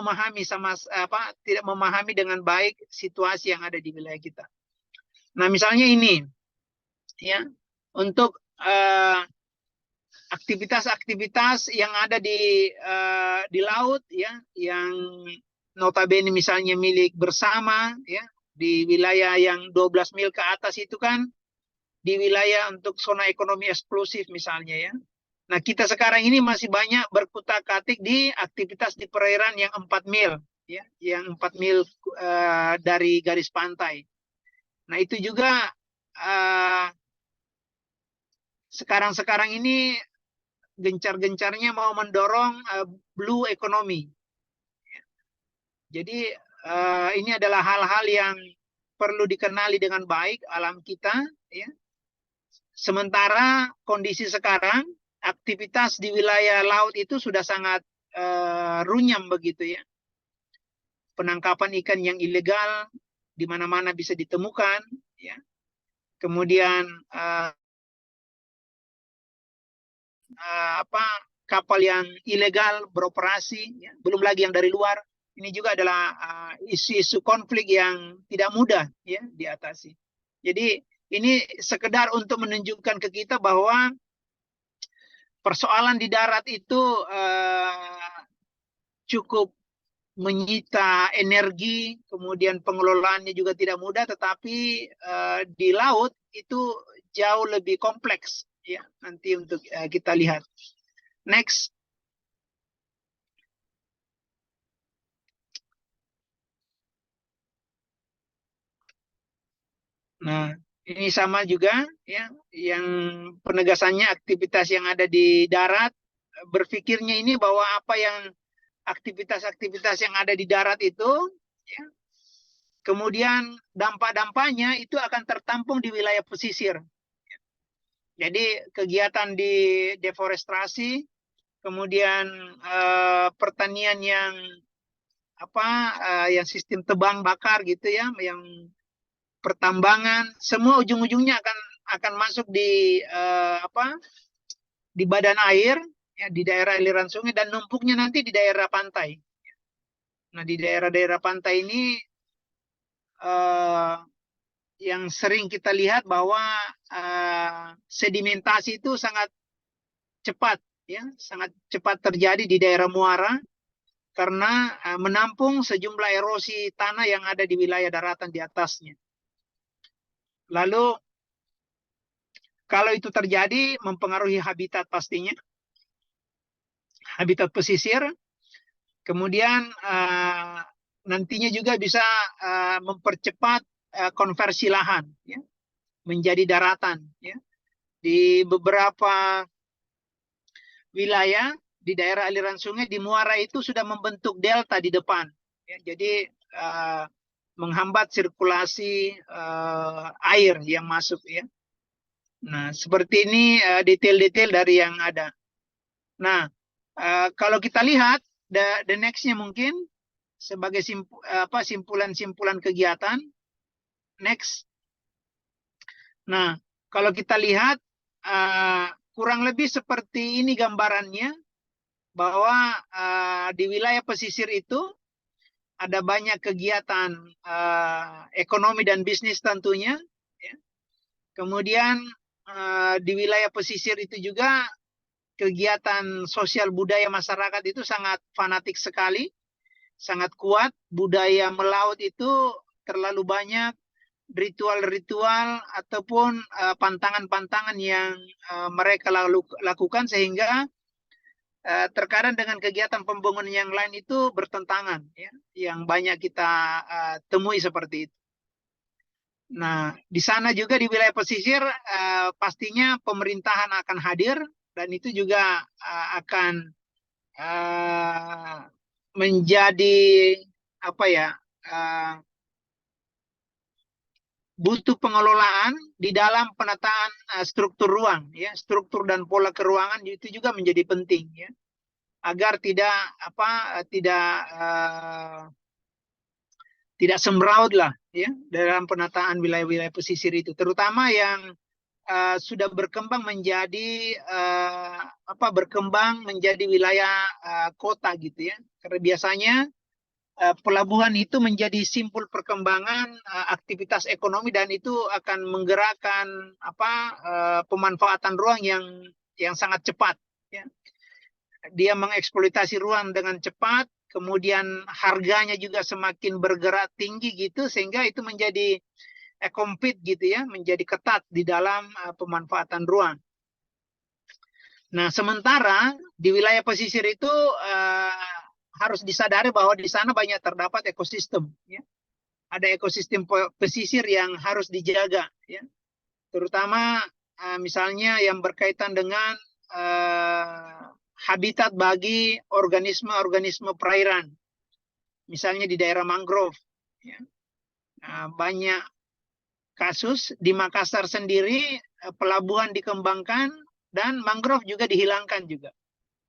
memahami dengan baik situasi yang ada di wilayah kita. Nah, misalnya ini, ya, untuk aktivitas-aktivitas yang ada di laut, ya, yang notabene misalnya milik bersama, ya, di wilayah yang 12 mil ke atas itu kan di wilayah untuk zona ekonomi eksklusif misalnya, ya. Nah, kita sekarang ini masih banyak berkutak-katik di aktivitas di perairan yang 4 mil, ya, yang 4 mil dari garis pantai. Nah, itu juga sekarang-sekarang ini gencar-gencarnya mau mendorong blue economy. Jadi ini adalah hal-hal yang perlu dikenali dengan baik alam kita, ya. Sementara kondisi sekarang aktivitas di wilayah laut itu sudah sangat runyam begitu ya. Penangkapan ikan yang ilegal di mana-mana bisa ditemukan, ya. Kemudian kapal yang ilegal beroperasi, ya. Belum lagi yang dari luar. Ini juga adalah isu-isu konflik yang tidak mudah ya diatasi. Jadi ini sekedar untuk menunjukkan ke kita bahwa persoalan di darat itu cukup menyita energi, kemudian pengelolaannya juga tidak mudah, tetapi di laut itu jauh lebih kompleks ya. Nanti untuk kita lihat. Next. Nah, ini sama juga ya, yang penegasannya aktivitas yang ada di darat, berpikirnya ini bahwa apa yang aktivitas-aktivitas yang ada di darat itu, ya, kemudian dampak-dampaknya itu akan tertampung di wilayah pesisir. Jadi kegiatan di deforestasi, kemudian pertanian yang yang sistem tebang bakar gitu ya, yang pertambangan, semua ujung-ujungnya akan masuk di di badan air ya, di daerah aliran sungai, dan numpuknya nanti di daerah pantai. Nah, di daerah-daerah pantai ini yang sering kita lihat bahwa sedimentasi itu sangat cepat ya, sangat cepat terjadi di daerah muara karena menampung sejumlah erosi tanah yang ada di wilayah daratan di atasnya. Lalu kalau itu terjadi mempengaruhi habitat pastinya, habitat pesisir, kemudian nantinya juga bisa mempercepat konversi lahan ya, menjadi daratan ya. Di beberapa wilayah di daerah aliran sungai di muara itu sudah membentuk delta di depan ya, jadi menghambat sirkulasi air yang masuk ya. Nah, seperti ini detail-detail dari yang ada. Nah, kalau kita lihat the next-nya mungkin sebagai simpulan-simpulan kegiatan. Next. Nah, kalau kita lihat kurang lebih seperti ini gambarannya, bahwa di wilayah pesisir itu ada banyak kegiatan ekonomi dan bisnis tentunya. Ya. Kemudian di wilayah pesisir itu juga kegiatan sosial budaya masyarakat itu sangat fanatik sekali, sangat kuat. Budaya melaut itu terlalu banyak, ritual-ritual ataupun pantangan-pantangan yang mereka lakukan, sehingga terkadang dengan kegiatan pembangunan yang lain itu bertentangan ya, yang banyak kita temui seperti itu. Nah, di sana juga di wilayah pesisir pastinya pemerintahan akan hadir, dan itu juga akan menjadi butuh pengelolaan di dalam penataan struktur ruang ya, struktur dan pola keruangan itu juga menjadi penting ya, agar tidak semraut lah ya dalam penataan wilayah-wilayah pesisir itu, terutama yang sudah berkembang menjadi wilayah kota gitu ya, karena biasanya pelabuhan itu menjadi simpul perkembangan aktivitas ekonomi, dan itu akan menggerakkan pemanfaatan ruang yang sangat cepat ya. Dia mengeksploitasi ruang dengan cepat, kemudian harganya juga semakin bergerak tinggi gitu, sehingga itu menjadi compete gitu ya, menjadi ketat di dalam pemanfaatan ruang. Nah, sementara di wilayah pesisir itu harus disadari bahwa di sana banyak terdapat ekosistem ya. Ada ekosistem pesisir yang harus dijaga ya. Terutama misalnya yang berkaitan dengan habitat bagi organisme-organisme perairan. Misalnya di daerah mangrove. Ya. Banyak kasus di Makassar sendiri pelabuhan dikembangkan dan mangrove juga dihilangkan juga.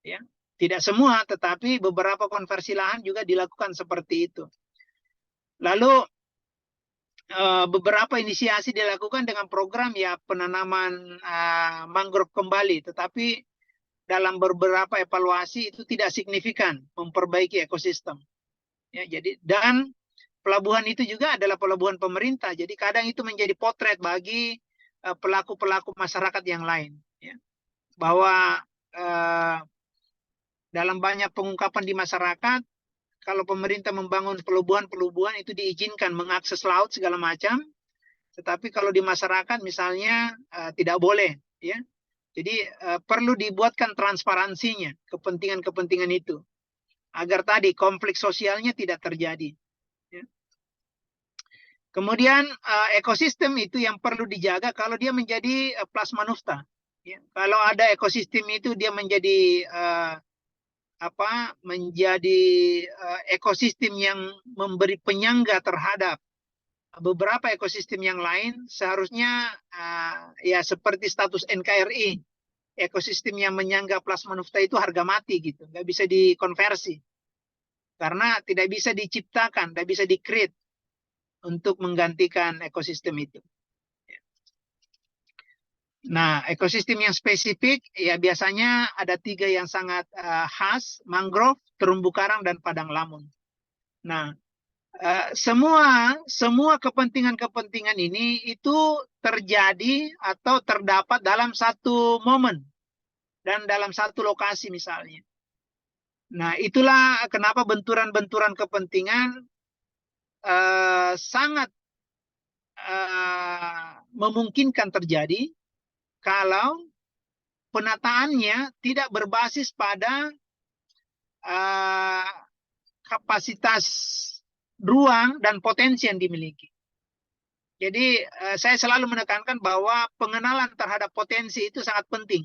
Ya. Tidak semua, tetapi beberapa konversi lahan juga dilakukan seperti itu. Lalu beberapa inisiasi dilakukan dengan program ya penanaman mangrove kembali, tetapi dalam beberapa evaluasi itu tidak signifikan memperbaiki ekosistem. Ya, jadi dan pelabuhan itu juga adalah pelabuhan pemerintah, jadi kadang itu menjadi potret bagi pelaku-pelaku masyarakat yang lain. Ya. Bahwa dalam banyak pengungkapan di masyarakat, kalau pemerintah membangun pelabuhan itu diizinkan mengakses laut segala macam, tetapi kalau di masyarakat misalnya tidak boleh, ya. Jadi perlu dibuatkan transparansinya kepentingan-kepentingan itu agar tadi konflik sosialnya tidak terjadi. Ya. Kemudian ekosistem itu yang perlu dijaga kalau dia menjadi plasma nufta. Ya. Kalau ada ekosistem itu dia menjadi menjadi ekosistem yang memberi penyangga terhadap beberapa ekosistem yang lain, seharusnya ya seperti status NKRI, ekosistem yang menyangga plasma nufta itu harga mati gitu, nggak bisa dikonversi karena tidak bisa diciptakan, tidak bisa di-create untuk menggantikan ekosistem itu. Nah, ekosistem yang spesifik ya biasanya ada 3 yang sangat khas: mangrove, terumbu karang, dan padang lamun. Nah, semua kepentingan-kepentingan ini itu terjadi atau terdapat dalam satu momen dan dalam satu lokasi misalnya. Nah, itulah kenapa benturan-benturan kepentingan sangat memungkinkan terjadi kalau penataannya tidak berbasis pada kapasitas ruang dan potensi yang dimiliki. Jadi saya selalu menekankan bahwa pengenalan terhadap potensi itu sangat penting.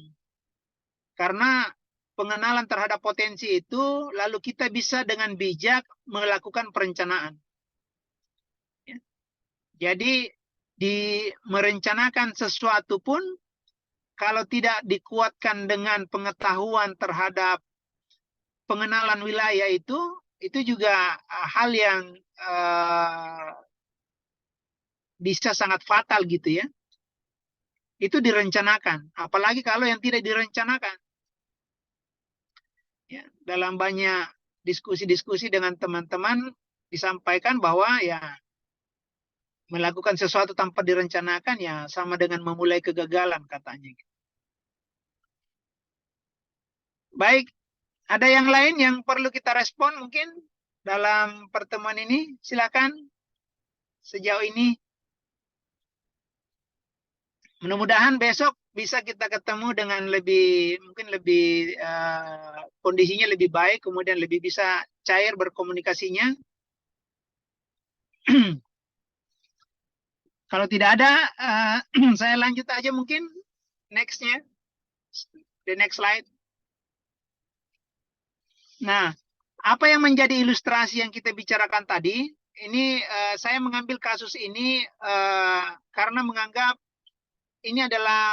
Karena pengenalan terhadap potensi itu lalu kita bisa dengan bijak melakukan perencanaan. Ya. Jadi merencanakan sesuatu pun kalau tidak dikuatkan dengan pengetahuan terhadap pengenalan wilayah itu juga hal yang bisa sangat fatal gitu ya. Itu direncanakan, apalagi kalau yang tidak direncanakan. Ya, dalam banyak diskusi-diskusi dengan teman-teman disampaikan bahwa ya melakukan sesuatu tanpa direncanakan ya sama dengan memulai kegagalan katanya. Baik, ada yang lain yang perlu kita respon mungkin dalam pertemuan ini? Silakan. Sejauh ini mudah-mudahan besok bisa kita ketemu dengan mungkin lebih kondisinya lebih baik, kemudian lebih bisa cair berkomunikasinya. Kalau tidak ada, saya lanjut aja mungkin nextnya, the next slide. Nah, apa yang menjadi ilustrasi yang kita bicarakan tadi? Ini saya mengambil kasus ini karena menganggap ini adalah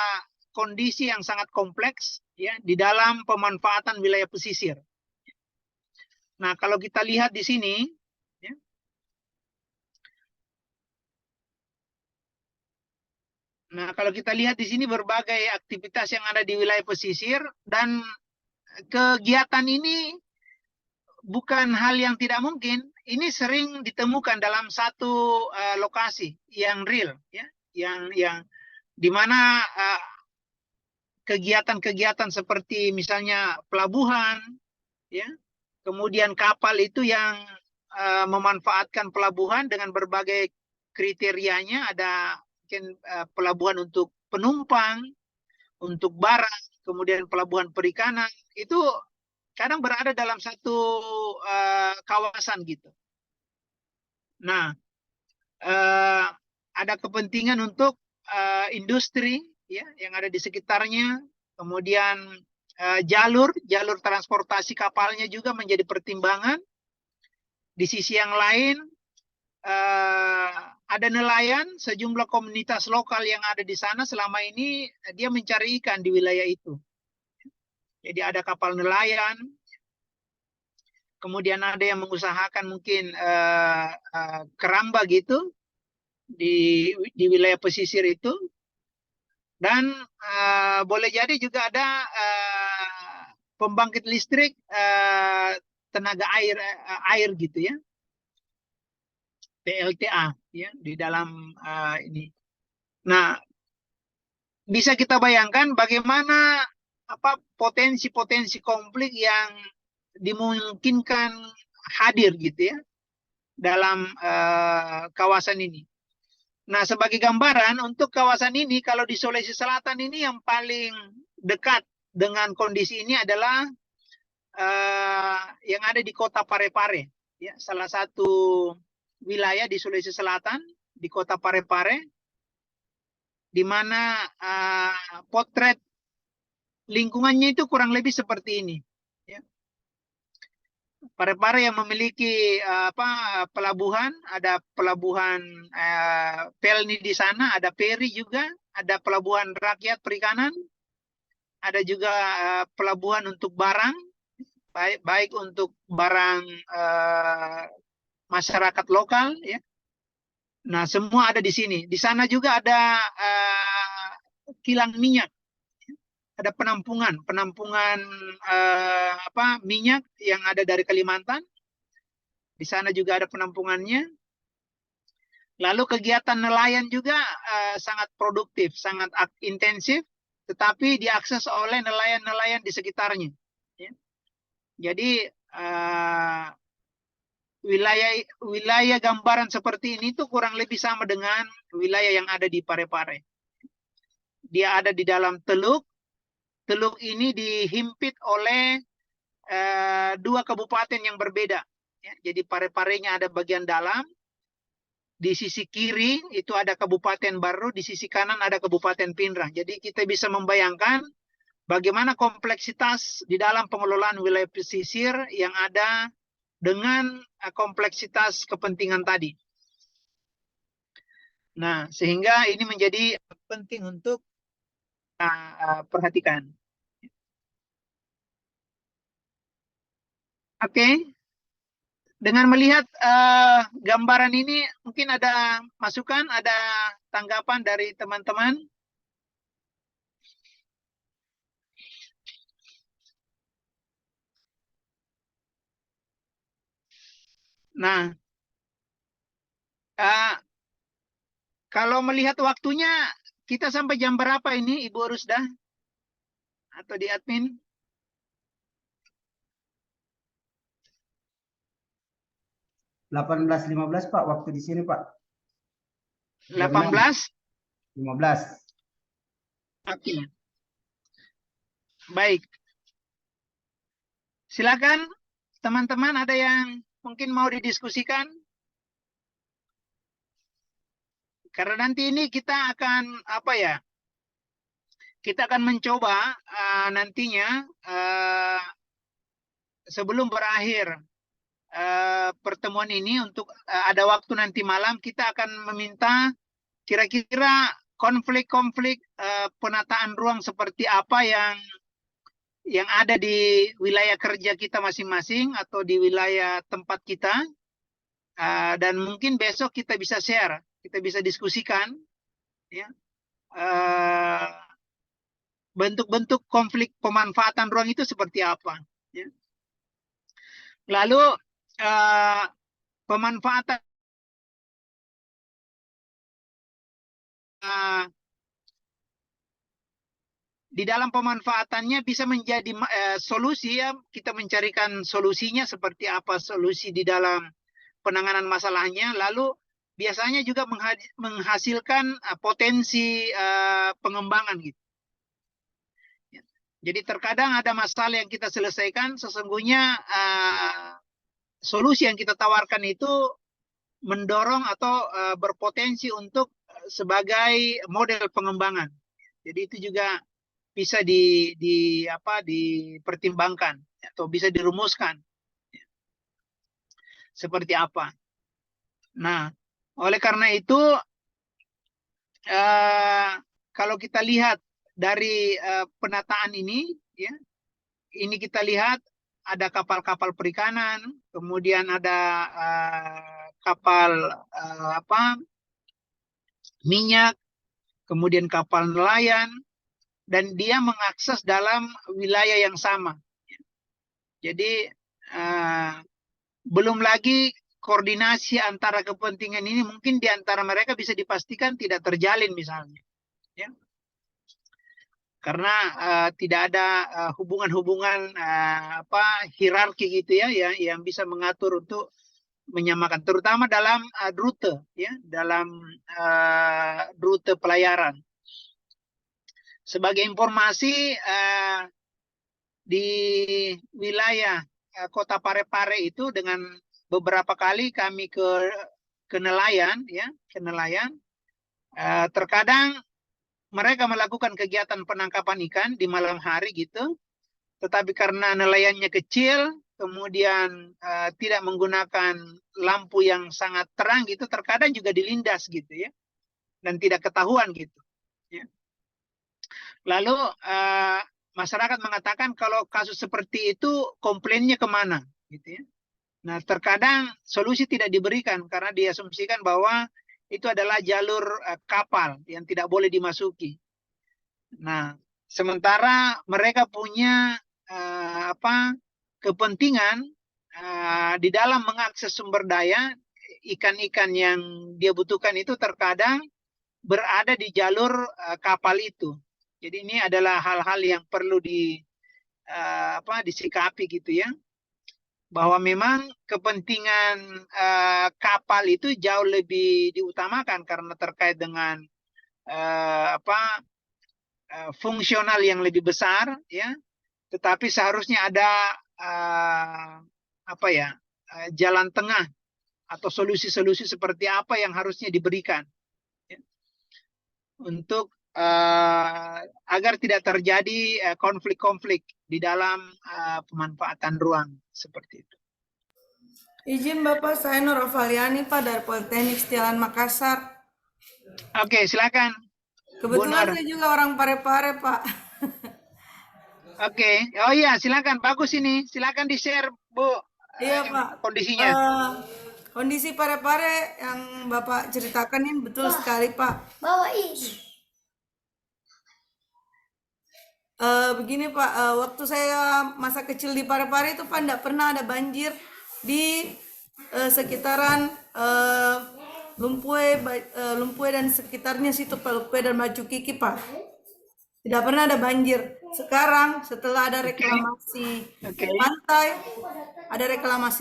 kondisi yang sangat kompleks ya di dalam pemanfaatan wilayah pesisir. Nah, kalau kita lihat di sini, ya, nah kalau kita lihat di sini berbagai aktivitas yang ada di wilayah pesisir dan kegiatan ini bukan hal yang tidak mungkin. Ini sering ditemukan dalam satu lokasi yang real, ya, yang di mana kegiatan-kegiatan seperti misalnya pelabuhan, ya, kemudian kapal itu yang memanfaatkan pelabuhan dengan berbagai kriterianya, ada mungkin pelabuhan untuk penumpang, untuk barang, kemudian pelabuhan perikanan, itu kadang berada dalam satu kawasan gitu. Nah, ada kepentingan untuk industri ya yang ada di sekitarnya, kemudian jalur transportasi kapalnya juga menjadi pertimbangan. Di sisi yang lain ada nelayan, sejumlah komunitas lokal yang ada di sana selama ini dia mencari ikan di wilayah itu. Jadi ada kapal nelayan, kemudian ada yang mengusahakan mungkin keramba gitu di wilayah pesisir itu, dan boleh jadi juga ada pembangkit listrik tenaga air gitu ya, PLTA ya di dalam ini. Nah, bisa kita bayangkan bagaimana potensi-potensi konflik yang dimungkinkan hadir gitu ya dalam kawasan ini. Nah, sebagai gambaran untuk kawasan ini, kalau di Sulawesi Selatan ini yang paling dekat dengan kondisi ini adalah yang ada di kota Parepare, ya, salah satu wilayah di Sulawesi Selatan, di kota Parepare, di mana potret lingkungannya itu kurang lebih seperti ini. Ya. Parepare yang memiliki pelabuhan, ada pelabuhan Pelni di sana, ada Peri juga, ada pelabuhan rakyat perikanan, ada juga pelabuhan untuk barang, baik untuk barang masyarakat lokal, ya. Nah, semua ada di sini. Di sana juga ada kilang minyak. Ada penampungan minyak yang ada dari Kalimantan. Di sana juga ada penampungannya. Lalu kegiatan nelayan juga sangat produktif, sangat intensif, tetapi diakses oleh nelayan-nelayan di sekitarnya. Ya. Jadi wilayah gambaran seperti ini tuh kurang lebih sama dengan wilayah yang ada di Parepare. Dia ada di dalam teluk. Teluk ini dihimpit oleh dua kabupaten yang berbeda. Ya, jadi Pareparenya ada bagian dalam. Di sisi kiri itu ada Kabupaten Baru, di sisi kanan ada Kabupaten Pinrang. Jadi kita bisa membayangkan bagaimana kompleksitas di dalam pengelolaan wilayah pesisir yang ada dengan kompleksitas kepentingan tadi. Nah, sehingga ini menjadi penting untuk perhatikan. Oke. Dengan melihat gambaran ini, mungkin ada masukan, ada tanggapan dari teman-teman? Nah, kalau melihat waktunya, kita sampai jam berapa ini, Ibu Rusdah? Atau di admin? 18.15 Pak, waktu di sini Pak. 18? 15. Oke. Baik. Silakan teman-teman, ada yang mungkin mau didiskusikan? Karena nanti ini kita akan kita akan mencoba nantinya sebelum berakhir pertemuan ini, untuk ada waktu nanti malam kita akan meminta kira-kira konflik-konflik penataan ruang seperti apa yang ada di wilayah kerja kita masing-masing atau di wilayah tempat kita, dan mungkin besok kita bisa share, kita bisa diskusikan ya bentuk-bentuk konflik pemanfaatan ruang itu seperti apa ya. Lalu pemanfaatan di dalam pemanfaatannya bisa menjadi solusi, ya, kita mencarikan solusinya seperti apa solusi di dalam penanganan masalahnya, lalu biasanya juga menghasilkan potensi pengembangan gitu. Jadi terkadang ada masalah yang kita selesaikan, sesungguhnya solusi yang kita tawarkan itu mendorong atau berpotensi untuk sebagai model pengembangan. Jadi itu juga bisa dipertimbangkan atau bisa dirumuskan seperti apa. Nah, oleh karena itu kalau kita lihat dari penataan ini, ya, ini kita lihat ada kapal-kapal perikanan, kemudian ada kapal minyak, kemudian kapal nelayan, dan dia mengakses dalam wilayah yang sama. Jadi belum lagi koordinasi antara kepentingan ini mungkin di antara mereka bisa dipastikan tidak terjalin misalnya, ya. Karena tidak ada hubungan-hubungan hierarki gitu ya, yang bisa mengatur untuk menyamakan, terutama dalam rute, ya, dalam rute pelayaran. Sebagai informasi, di wilayah Kota Parepare itu dengan beberapa kali kami ke nelayan, ya, ke nelayan, terkadang mereka melakukan kegiatan penangkapan ikan di malam hari gitu, tetapi karena nelayannya kecil, kemudian tidak menggunakan lampu yang sangat terang gitu, terkadang juga dilindas gitu ya, dan tidak ketahuan gitu. Ya. Lalu masyarakat mengatakan kalau kasus seperti itu komplainnya kemana, gitu ya. Nah, terkadang solusi tidak diberikan karena diasumsikan bahwa itu adalah jalur kapal yang tidak boleh dimasuki. Nah, sementara mereka punya kepentingan di dalam mengakses sumber daya, ikan-ikan yang dia butuhkan itu terkadang berada di jalur kapal itu. Jadi ini adalah hal-hal yang perlu disikapi gitu ya. Bahwa memang kepentingan kapal itu jauh lebih diutamakan karena terkait dengan fungsional yang lebih besar, ya. Tetapi seharusnya ada jalan tengah atau solusi-solusi seperti apa yang harusnya diberikan, ya, untuk agar tidak terjadi konflik-konflik di dalam pemanfaatan ruang seperti itu. Izin Bapak, saya Nur Avaliani Pak dari Politeknik Setiawan Makassar. Oke, silakan. Kebetulan saya juga orang Parepare Pak. Oke, oh iya, silakan, bagus ini, silakan di-share Bu. Iya Pak. Kondisinya. Kondisi Parepare yang Bapak ceritakan ini betul sekali Pak. Begini Pak, waktu saya masa kecil di Parepare itu Pak tidak pernah ada banjir di sekitaran Lumpue dan sekitarnya situ Pak, Lumpue dan Machu Kiki Pak. Tidak pernah ada banjir. Sekarang setelah ada reklamasi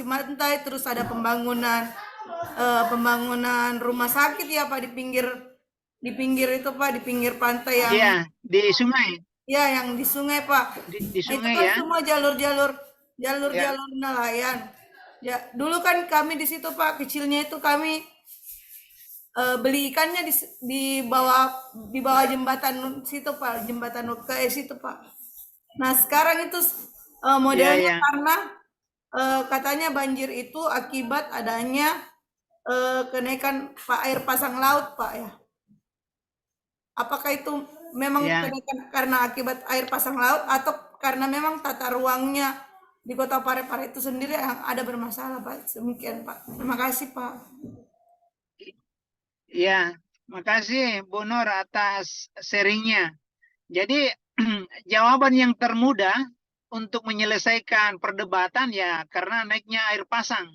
pantai, terus ada pembangunan rumah sakit ya Pak di pinggir itu Pak, di pinggir pantai yang di sungai. Ya, yang di sungai Pak. Di sungai itu kan ya. semua jalur nelayan. Ya, dulu kan kami di situ Pak, kecilnya itu kami beli ikannya di bawah jembatan situ Pak, jembatan UKS itu Pak. Nah, sekarang itu modelnya karena katanya banjir itu akibat adanya kenaikan air pasang laut Pak ya. Apakah itu memang karena akibat air pasang laut atau karena memang tata ruangnya di Kota Parepare itu sendiri yang ada bermasalah Pak? Demikian Pak. Terima kasih Pak. Ya, makasih Bu Nur atas sharingnya. Jadi jawaban yang termudah untuk menyelesaikan perdebatan ya karena naiknya air pasang.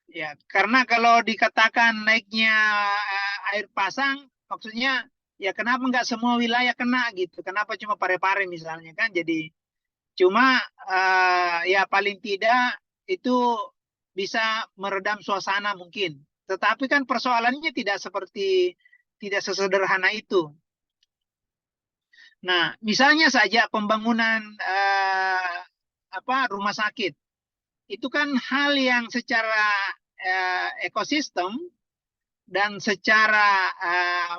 Ya, karena kalau dikatakan naiknya air pasang, maksudnya ya kenapa nggak semua wilayah kena gitu? Kenapa cuma Parepare misalnya kan? Jadi cuma ya paling tidak itu bisa meredam suasana mungkin. Tetapi kan persoalannya tidak sesederhana itu. Nah, misalnya saja pembangunan rumah sakit. Itu kan hal yang secara ekosistem dan secara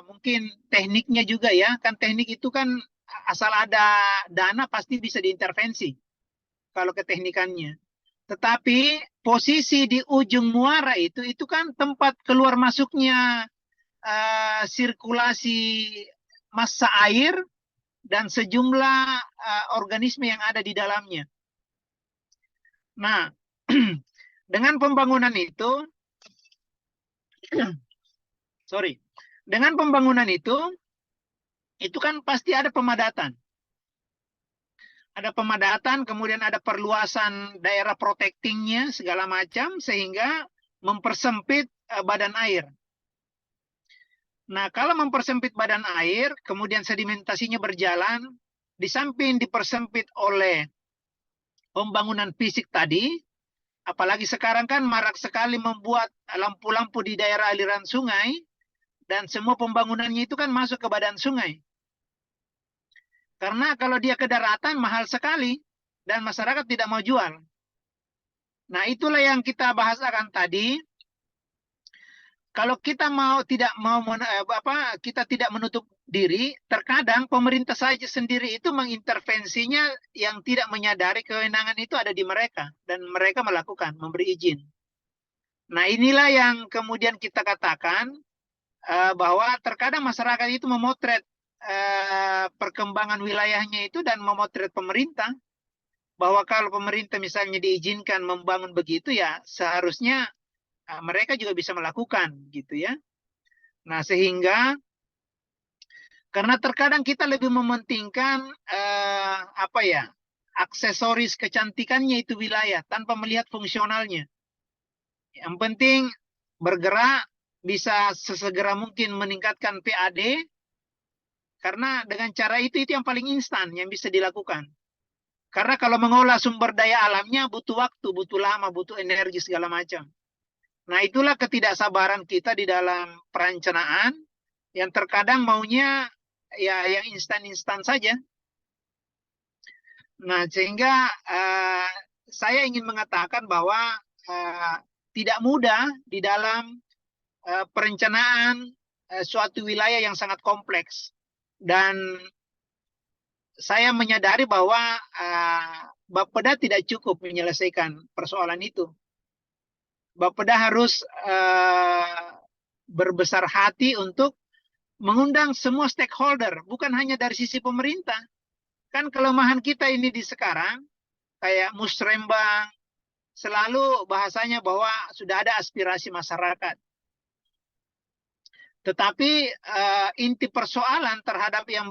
mungkin tekniknya juga ya, kan teknik itu kan asal ada dana pasti bisa diintervensi kalau keteknikannya. Tetapi posisi di ujung muara itu kan tempat keluar masuknya sirkulasi massa air dan sejumlah organisme yang ada di dalamnya. Nah, dengan pembangunan itu, dengan pembangunan itu kan pasti ada pemadatan. Ada pemadatan, kemudian ada perluasan daerah protectingnya segala macam sehingga mempersempit badan air. Nah, kalau mempersempit badan air, kemudian sedimentasinya berjalan, di samping dipersempit oleh pembangunan fisik tadi, apalagi sekarang kan marak sekali membuat lampu-lampu di daerah aliran sungai, dan semua pembangunannya itu kan masuk ke badan sungai. Karena kalau dia ke daratan mahal sekali dan masyarakat tidak mau jual. Nah, itulah yang kita bahasakan tadi. Kalau kita kita tidak menutup diri, terkadang pemerintah saja sendiri itu mengintervensinya yang tidak menyadari kewenangan itu ada di mereka dan mereka melakukan, memberi izin. Nah, inilah yang kemudian kita katakan bahwa terkadang masyarakat itu memotret perkembangan wilayahnya itu dan memotret pemerintah, bahwa kalau pemerintah misalnya diizinkan membangun begitu ya seharusnya mereka juga bisa melakukan gitu ya. Nah, sehingga karena terkadang kita lebih mementingkan aksesoris kecantikannya itu wilayah tanpa melihat fungsionalnya. Yang penting bergerak, bisa sesegera mungkin meningkatkan PAD, karena dengan cara itu yang paling instan yang bisa dilakukan. Karena kalau mengolah sumber daya alamnya butuh waktu, butuh lama, butuh energi segala macam. Nah, itulah ketidaksabaran kita di dalam perencanaan yang terkadang maunya ya yang instan-instan saja. Nah, sehingga saya ingin mengatakan bahwa tidak mudah di dalam perencanaan suatu wilayah yang sangat kompleks. Dan saya menyadari bahwa Bapeda tidak cukup menyelesaikan persoalan itu. Bapeda harus berbesar hati untuk mengundang semua stakeholder, bukan hanya dari sisi pemerintah. Kan kelemahan kita ini di sekarang, kayak musrembang, selalu bahasanya bahwa sudah ada aspirasi masyarakat. Tetapi inti persoalan terhadap yang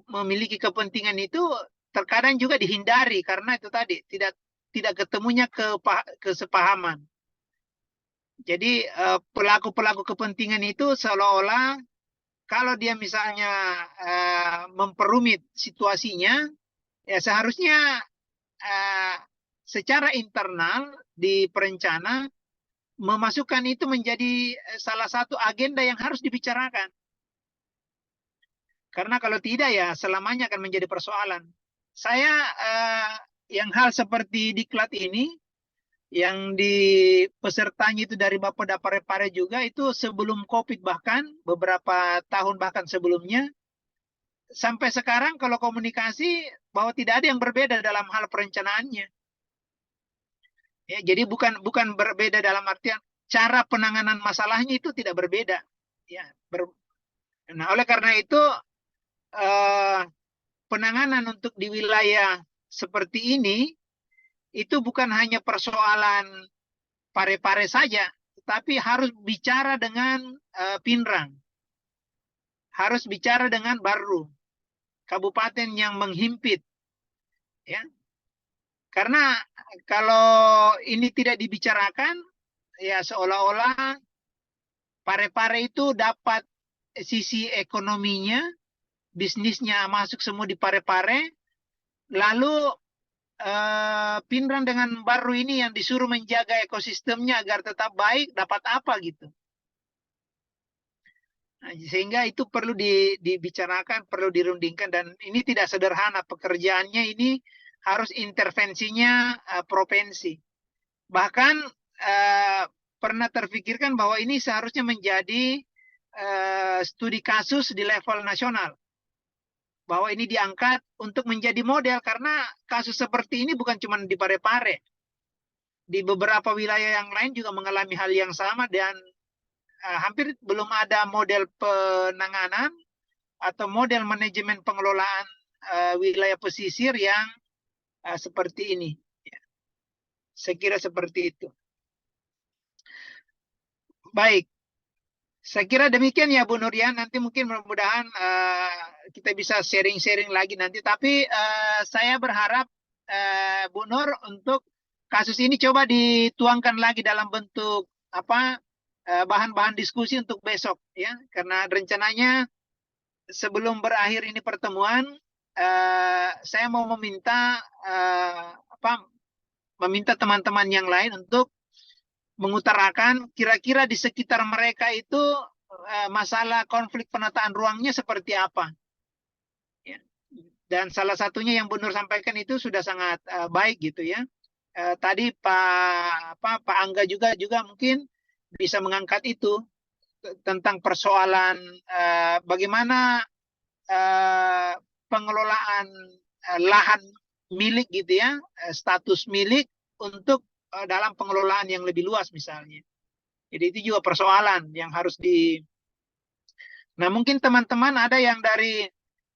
memiliki kepentingan itu terkadang juga dihindari karena itu tadi tidak ketemunya kesepahaman. Jadi pelaku-pelaku kepentingan itu seolah-olah kalau dia misalnya memperumit situasinya, ya seharusnya secara internal di perencana memasukkan itu menjadi salah satu agenda yang harus dibicarakan. Karena kalau tidak ya selamanya akan menjadi persoalan. Saya yang hal seperti diklat ini, yang di pesertanya itu dari Bapeda Parepare juga itu sebelum COVID bahkan, beberapa tahun bahkan sebelumnya, sampai sekarang kalau komunikasi bahwa tidak ada yang berbeda dalam hal perencanaannya. Ya, jadi bukan berbeda dalam artian cara penanganan masalahnya itu tidak berbeda. Ya, nah, oleh karena itu penanganan untuk di wilayah seperti ini itu bukan hanya persoalan Parepare saja, tetapi harus bicara dengan Pinrang, harus bicara dengan Baru, kabupaten yang menghimpit, ya. Karena kalau ini tidak dibicarakan, ya seolah-olah Parepare itu dapat sisi ekonominya, bisnisnya masuk semua di Parepare, lalu Pinrang dengan Baru ini yang disuruh menjaga ekosistemnya agar tetap baik, dapat apa gitu. Nah, sehingga itu perlu dibicarakan, perlu dirundingkan, dan ini tidak sederhana pekerjaannya, ini harus intervensinya provinsi. Bahkan pernah terfikirkan bahwa ini seharusnya menjadi studi kasus di level nasional. Bahwa ini diangkat untuk menjadi model karena kasus seperti ini bukan cuma di Parepare. Di beberapa wilayah yang lain juga mengalami hal yang sama dan hampir belum ada model penanganan atau model manajemen pengelolaan wilayah pesisir yang seperti ini. Saya kira seperti itu. Baik. Saya kira demikian ya Bu Nurian. Nanti mungkin mudah-mudahan kita bisa sharing-sharing lagi nanti. Tapi saya berharap Bu Nur untuk kasus ini coba dituangkan lagi dalam bentuk bahan-bahan diskusi untuk besok ya. Karena rencananya sebelum berakhir ini pertemuan saya mau meminta meminta teman-teman yang lain untuk mengutarakan kira-kira di sekitar mereka itu masalah konflik penataan ruangnya seperti apa. Ya. Dan salah satunya yang Bu Nur sampaikan itu sudah sangat baik gitu ya. Tadi Pak Angga juga mungkin bisa mengangkat itu tentang persoalan bagaimana pengelolaan lahan milik gitu ya, status milik untuk dalam pengelolaan yang lebih luas misalnya. Jadi itu juga persoalan yang harus Nah mungkin teman-teman ada yang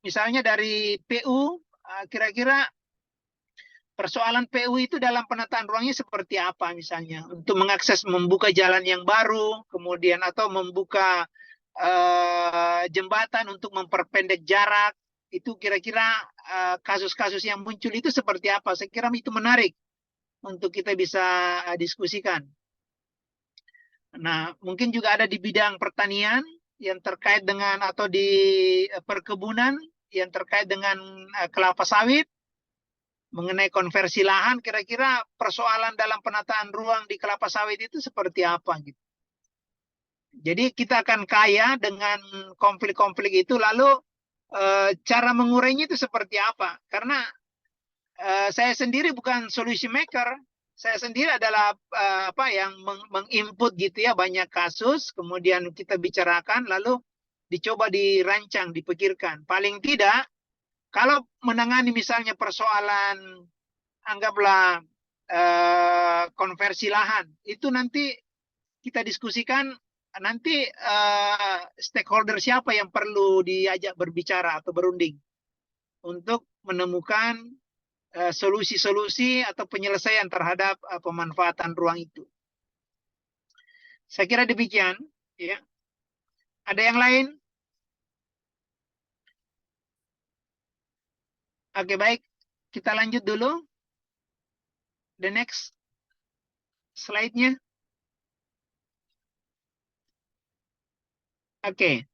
misalnya dari PU, kira-kira persoalan PU itu dalam penataan ruangnya seperti apa misalnya. Untuk mengakses, membuka jalan yang baru, kemudian atau membuka jembatan untuk memperpendek jarak. Itu kira-kira kasus-kasus yang muncul itu seperti apa. Saya kira itu menarik untuk kita bisa diskusikan. Nah, mungkin juga ada di bidang pertanian yang terkait dengan atau di perkebunan yang terkait dengan kelapa sawit, mengenai konversi lahan, kira-kira persoalan dalam penataan ruang di kelapa sawit itu seperti apa gitu. Jadi kita akan kaya dengan konflik-konflik itu, lalu cara mengurainya itu seperti apa? Karena saya sendiri bukan solution maker. Saya sendiri adalah yang menginput gitu ya banyak kasus, kemudian kita bicarakan, lalu dicoba dirancang, dipikirkan. Paling tidak, kalau menangani misalnya persoalan, anggaplah konversi lahan, itu nanti kita diskusikan nanti stakeholder siapa yang perlu diajak berbicara atau berunding untuk menemukan solusi-solusi atau penyelesaian terhadap pemanfaatan ruang itu. Saya kira demikian. Ya. Ada yang lain? Oke, baik. Kita lanjut dulu. The next slide-nya. Oke.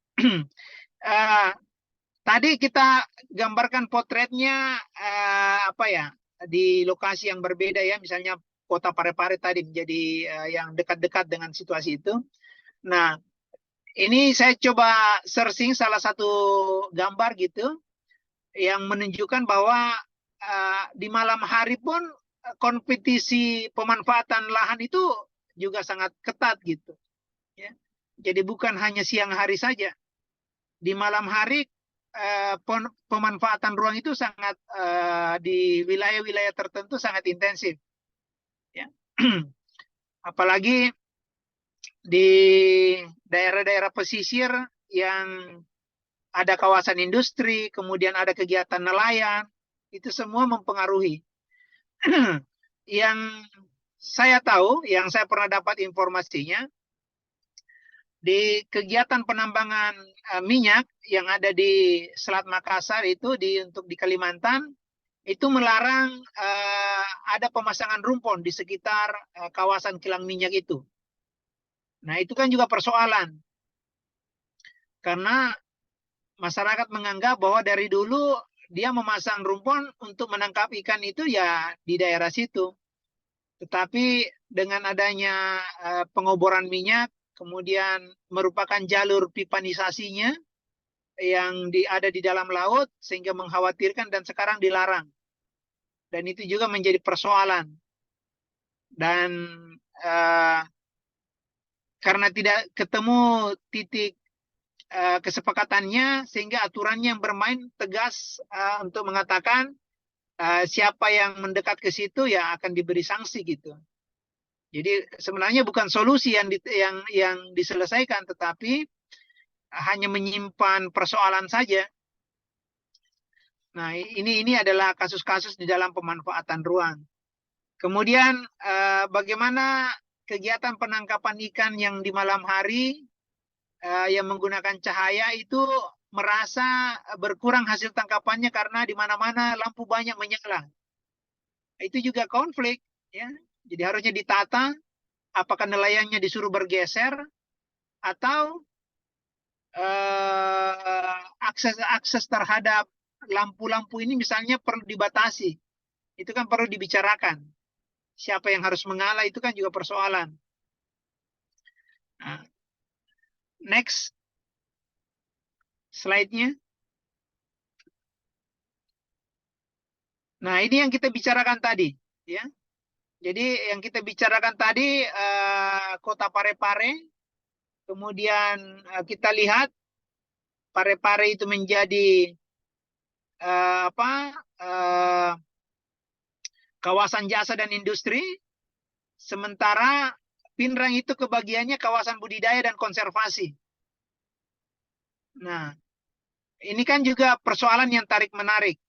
Tadi kita gambarkan potretnya di lokasi yang berbeda ya, misalnya kota Parepare tadi menjadi yang dekat-dekat dengan situasi itu. Nah, ini saya coba searching salah satu gambar gitu yang menunjukkan bahwa di malam hari pun kompetisi pemanfaatan lahan itu juga sangat ketat gitu. Ya. Jadi bukan hanya siang hari saja. Di malam hari pemanfaatan ruang itu sangat di wilayah-wilayah tertentu sangat intensif. Ya. Apalagi di daerah-daerah pesisir yang ada kawasan industri, kemudian ada kegiatan nelayan, itu semua mempengaruhi. Yang saya tahu, yang saya pernah dapat informasinya, di kegiatan penambangan minyak yang ada di Selat Makassar itu untuk di Kalimantan itu melarang ada pemasangan rumpon di sekitar kawasan kilang minyak itu. Nah, itu kan juga persoalan. Karena masyarakat menganggap bahwa dari dulu dia memasang rumpon untuk menangkap ikan itu ya di daerah situ. Tetapi dengan adanya pengoboran minyak, kemudian merupakan jalur pipanisasinya yang ada di dalam laut sehingga mengkhawatirkan dan sekarang dilarang. Dan itu juga menjadi persoalan. Dan karena tidak ketemu titik kesepakatannya, sehingga aturannya yang bermain tegas untuk mengatakan siapa yang mendekat ke situ ya akan diberi sanksi gitu. Jadi sebenarnya bukan solusi yang diselesaikan, tetapi hanya menyimpan persoalan saja. Nah, ini adalah kasus-kasus di dalam pemanfaatan ruang. Kemudian bagaimana kegiatan penangkapan ikan yang di malam hari yang menggunakan cahaya itu merasa berkurang hasil tangkapannya karena di mana-mana lampu banyak menyala. Itu juga konflik, ya. Jadi harusnya ditata, apakah nelayannya disuruh bergeser atau akses terhadap lampu-lampu ini misalnya perlu dibatasi. Itu kan perlu dibicarakan. Siapa yang harus mengalah itu kan juga persoalan. Nah, next slide-nya. Nah, ini yang kita bicarakan tadi, ya. Jadi yang kita bicarakan tadi kota Parepare, kemudian kita lihat Parepare itu menjadi kawasan jasa dan industri, sementara Pinrang itu kebagiannya kawasan budidaya dan konservasi. Nah, ini kan juga persoalan yang tarik-menarik.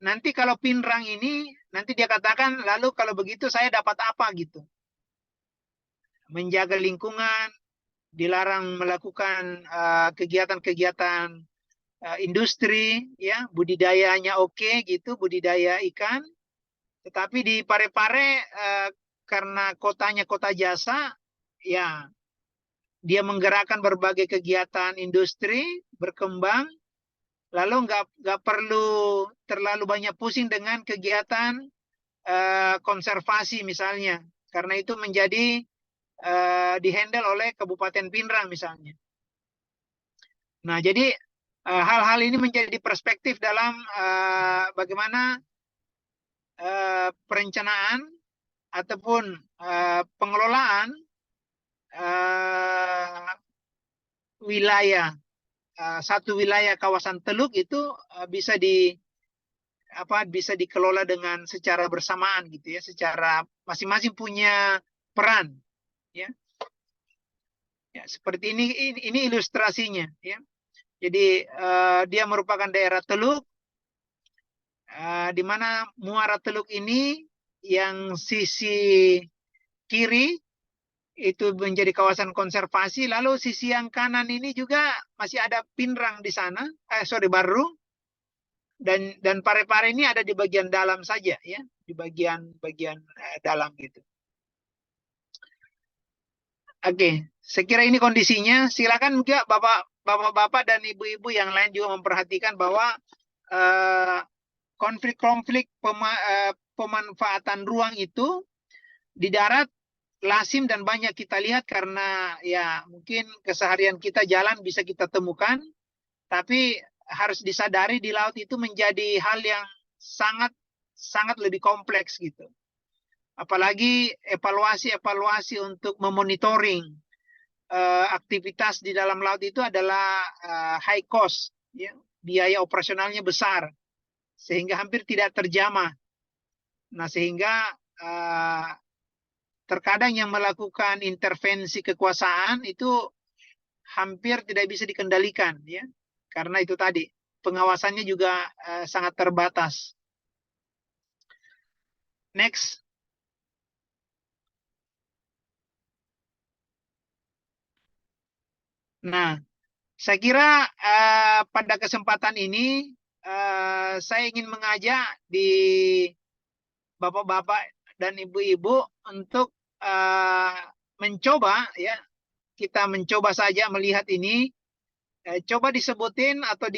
Nanti kalau Pinrang ini, nanti dia katakan, lalu kalau begitu saya dapat apa gitu. Menjaga lingkungan, dilarang melakukan kegiatan-kegiatan industri, ya, budidayanya oke gitu, budidaya ikan. Tetapi di Parepare karena kotanya kota jasa, ya dia menggerakkan berbagai kegiatan industri berkembang, lalu nggak perlu terlalu banyak pusing dengan kegiatan konservasi misalnya, karena itu menjadi dihandle oleh Kabupaten Pinrang misalnya. Nah, jadi hal-hal ini menjadi perspektif dalam bagaimana perencanaan ataupun pengelolaan wilayah satu wilayah kawasan Teluk itu bisa dikelola dengan secara bersamaan gitu ya, secara masing-masing punya peran, ya. Ya, seperti ini ilustrasinya, ya. Jadi dia merupakan daerah Teluk, di mana muara Teluk ini yang sisi kiri itu menjadi kawasan konservasi, lalu sisi yang kanan ini juga masih ada Pinrang di sana, Baru, dan Parepare ini ada di bagian dalam saja, ya, di bagian dalam gitu. Oke, saya kira ini kondisinya. Silakan juga bapak-bapak dan ibu-ibu yang lain juga memperhatikan bahwa konflik-konflik pemanfaatan ruang itu di darat lazim dan banyak kita lihat karena ya mungkin keseharian kita jalan bisa kita temukan, tapi harus disadari di laut itu menjadi hal yang sangat lebih kompleks gitu. Apalagi evaluasi untuk memonitoring aktivitas di dalam laut itu adalah high cost, ya, biaya operasionalnya besar sehingga hampir tidak terjamah. Nah, sehingga terkadang yang melakukan intervensi kekuasaan itu hampir tidak bisa dikendalikan, ya, karena itu tadi pengawasannya juga sangat terbatas. Next. Nah, saya kira pada kesempatan ini saya ingin mengajak di bapak-bapak dan ibu-ibu untuk mencoba, ya, kita mencoba saja melihat ini, coba disebutin atau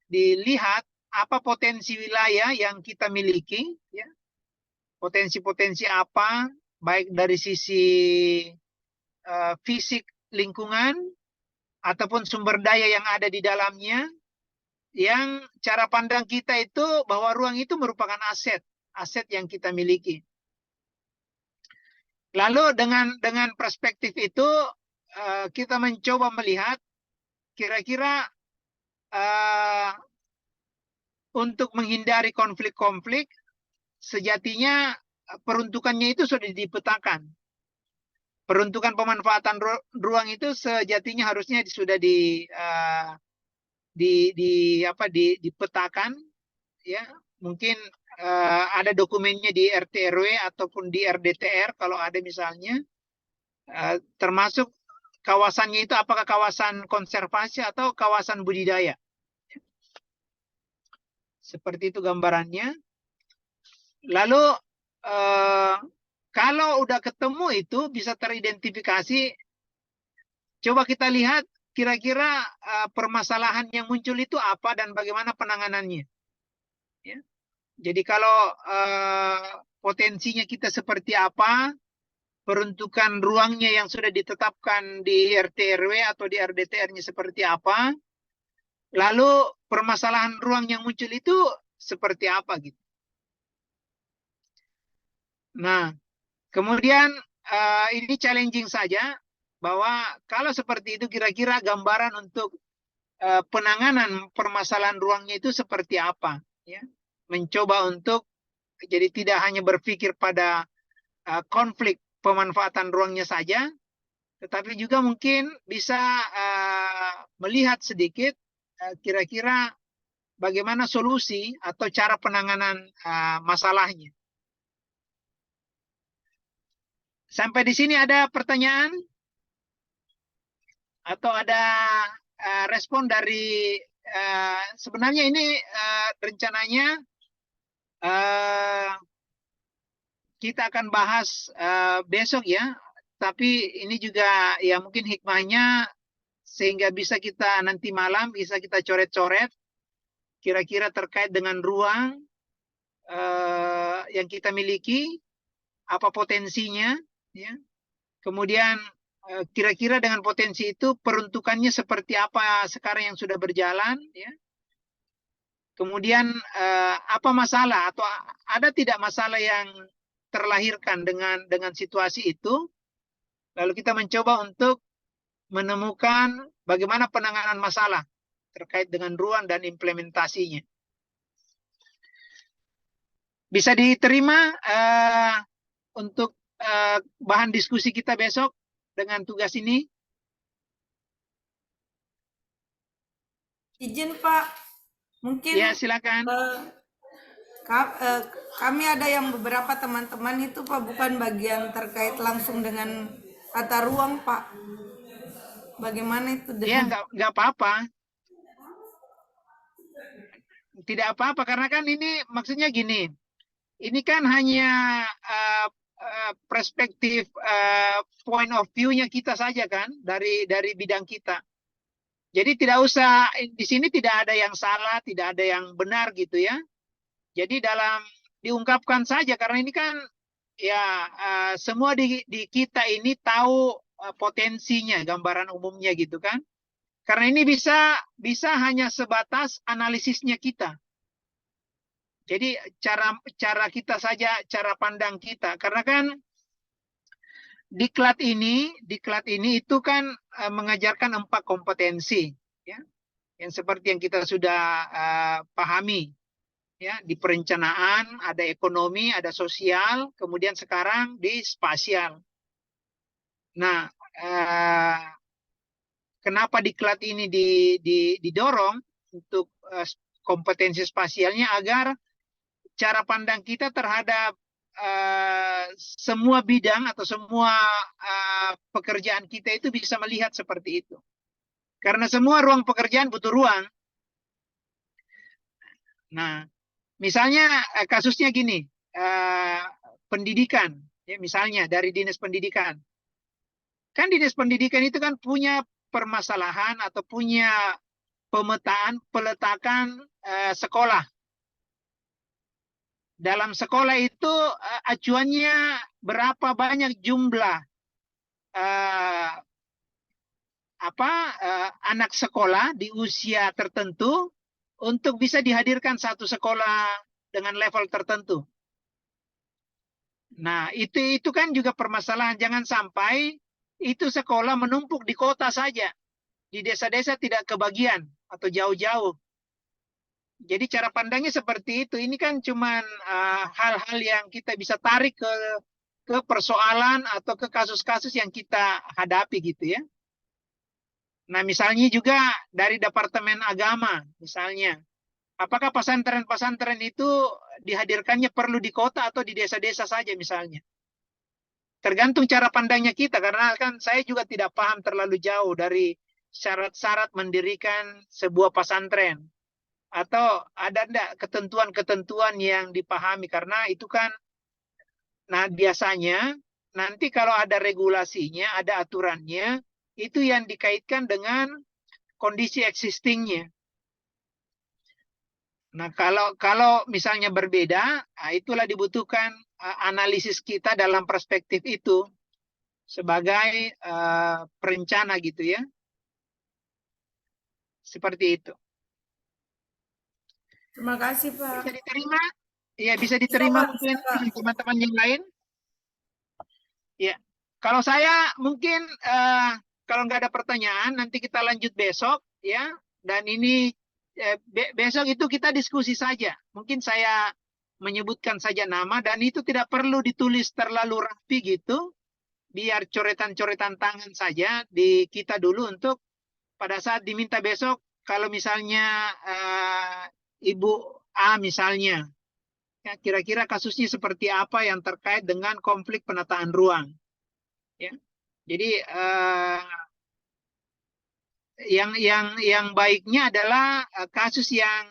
dilihat apa potensi wilayah yang kita miliki, ya, potensi-potensi apa, baik dari sisi fisik lingkungan ataupun sumber daya yang ada di dalamnya, yang cara pandang kita itu bahwa ruang itu merupakan aset yang kita miliki. Lalu dengan perspektif itu kita mencoba melihat kira-kira untuk menghindari konflik-konflik, sejatinya peruntukannya itu sudah dipetakan. Peruntukan pemanfaatan ruang itu sejatinya harusnya sudah dipetakan, ya. Mungkin ada dokumennya di RT RW ataupun di RDTR kalau ada misalnya, termasuk kawasannya itu apakah kawasan konservasi atau kawasan budidaya. Seperti itu gambarannya. Lalu kalau udah ketemu itu bisa teridentifikasi, coba kita lihat kira-kira permasalahan yang muncul itu apa dan bagaimana penanganannya. Ya. Jadi kalau potensinya kita seperti apa, peruntukan ruangnya yang sudah ditetapkan di RT RW atau di RDTR-nya seperti apa, lalu permasalahan ruang yang muncul itu seperti apa gitu. Nah, kemudian ini challenging saja bahwa kalau seperti itu kira-kira gambaran untuk penanganan permasalahan ruangnya itu seperti apa, ya. Mencoba untuk jadi tidak hanya berpikir pada konflik pemanfaatan ruangnya saja, tetapi juga mungkin bisa melihat sedikit kira-kira bagaimana solusi atau cara penanganan masalahnya. Sampai di sini ada pertanyaan? Atau ada respon dari sebenarnya ini rencananya kita akan bahas besok ya, tapi ini juga ya mungkin hikmahnya sehingga bisa kita nanti malam bisa kita coret-coret kira-kira terkait dengan ruang yang kita miliki, apa potensinya, ya. Kemudian kira-kira dengan potensi itu peruntukannya seperti apa sekarang yang sudah berjalan, ya. Kemudian apa masalah atau ada tidak masalah yang terlahirkan dengan situasi itu, lalu kita mencoba untuk menemukan bagaimana penanganan masalah terkait dengan ruang dan implementasinya. Bisa diterima untuk bahan diskusi kita besok dengan tugas ini? Izin Pak, mungkin Ya, silakan. kami ada yang beberapa teman-teman itu Pak bukan bagian terkait langsung dengan tata ruang Pak. Bagaimana itu Ya, dengan nggak apa-apa. Tidak apa-apa, karena kan ini maksudnya gini. Ini kan hanya perspektif point of view-nya kita saja kan dari bidang kita. Jadi tidak usah di sini tidak ada yang salah, tidak ada yang benar gitu ya. Jadi dalam diungkapkan saja karena ini kan ya semua di kita ini tahu potensinya, gambaran umumnya gitu kan. Karena ini bisa hanya sebatas analisisnya kita. Jadi cara kita saja, cara pandang kita. Karena kan diklat ini itu kan mengajarkan 4 kompetensi, ya, yang seperti yang kita sudah pahami, ya, di perencanaan ada ekonomi, ada sosial, kemudian sekarang di spasial. Nah, kenapa diklat ini didorong untuk kompetensi spasialnya agar cara pandang kita terhadap semua bidang atau semua pekerjaan kita itu bisa melihat seperti itu. Karena semua ruang pekerjaan butuh ruang. Nah, misalnya kasusnya gini, pendidikan, ya, misalnya dari dinas pendidikan. Kan dinas pendidikan itu kan punya permasalahan atau punya pemetaan, peletakan sekolah. Dalam sekolah itu acuannya berapa banyak jumlah anak sekolah di usia tertentu untuk bisa dihadirkan satu sekolah dengan level tertentu. Nah, itu kan juga permasalahan. Jangan sampai itu sekolah menumpuk di kota saja. Di desa-desa tidak kebagian atau jauh-jauh. Jadi cara pandangnya seperti itu. Ini kan cuman hal-hal yang kita bisa tarik ke persoalan atau ke kasus-kasus yang kita hadapi gitu ya. Nah, misalnya juga dari Departemen Agama, misalnya. Apakah pesantren-pesantren itu dihadirkannya perlu di kota atau di desa-desa saja misalnya? Tergantung cara pandangnya kita, karena kan saya juga tidak paham terlalu jauh dari syarat-syarat mendirikan sebuah pesantren. Atau ada enggak ketentuan-ketentuan yang dipahami, karena itu kan, nah biasanya nanti kalau ada regulasinya, ada aturannya, itu yang dikaitkan dengan kondisi existingnya. Nah, kalau misalnya berbeda, itulah dibutuhkan analisis kita dalam perspektif itu sebagai perencana gitu ya. Seperti itu. Terima kasih, Pak. Bisa diterima? Ya, bisa diterima Pak, mungkin bisa, Pak. teman-teman yang lain. Ya, kalau saya mungkin kalau nggak ada pertanyaan, nanti kita lanjut besok ya. Dan ini besok itu kita diskusi saja. Mungkin saya menyebutkan saja nama dan itu tidak perlu ditulis terlalu rapi gitu. Biar coretan-coretan tangan saja di kita dulu untuk pada saat diminta besok, kalau misalnya Ibu A misalnya, ya, kira-kira kasusnya seperti apa yang terkait dengan konflik penataan ruang. Ya. Jadi yang baiknya adalah kasus yang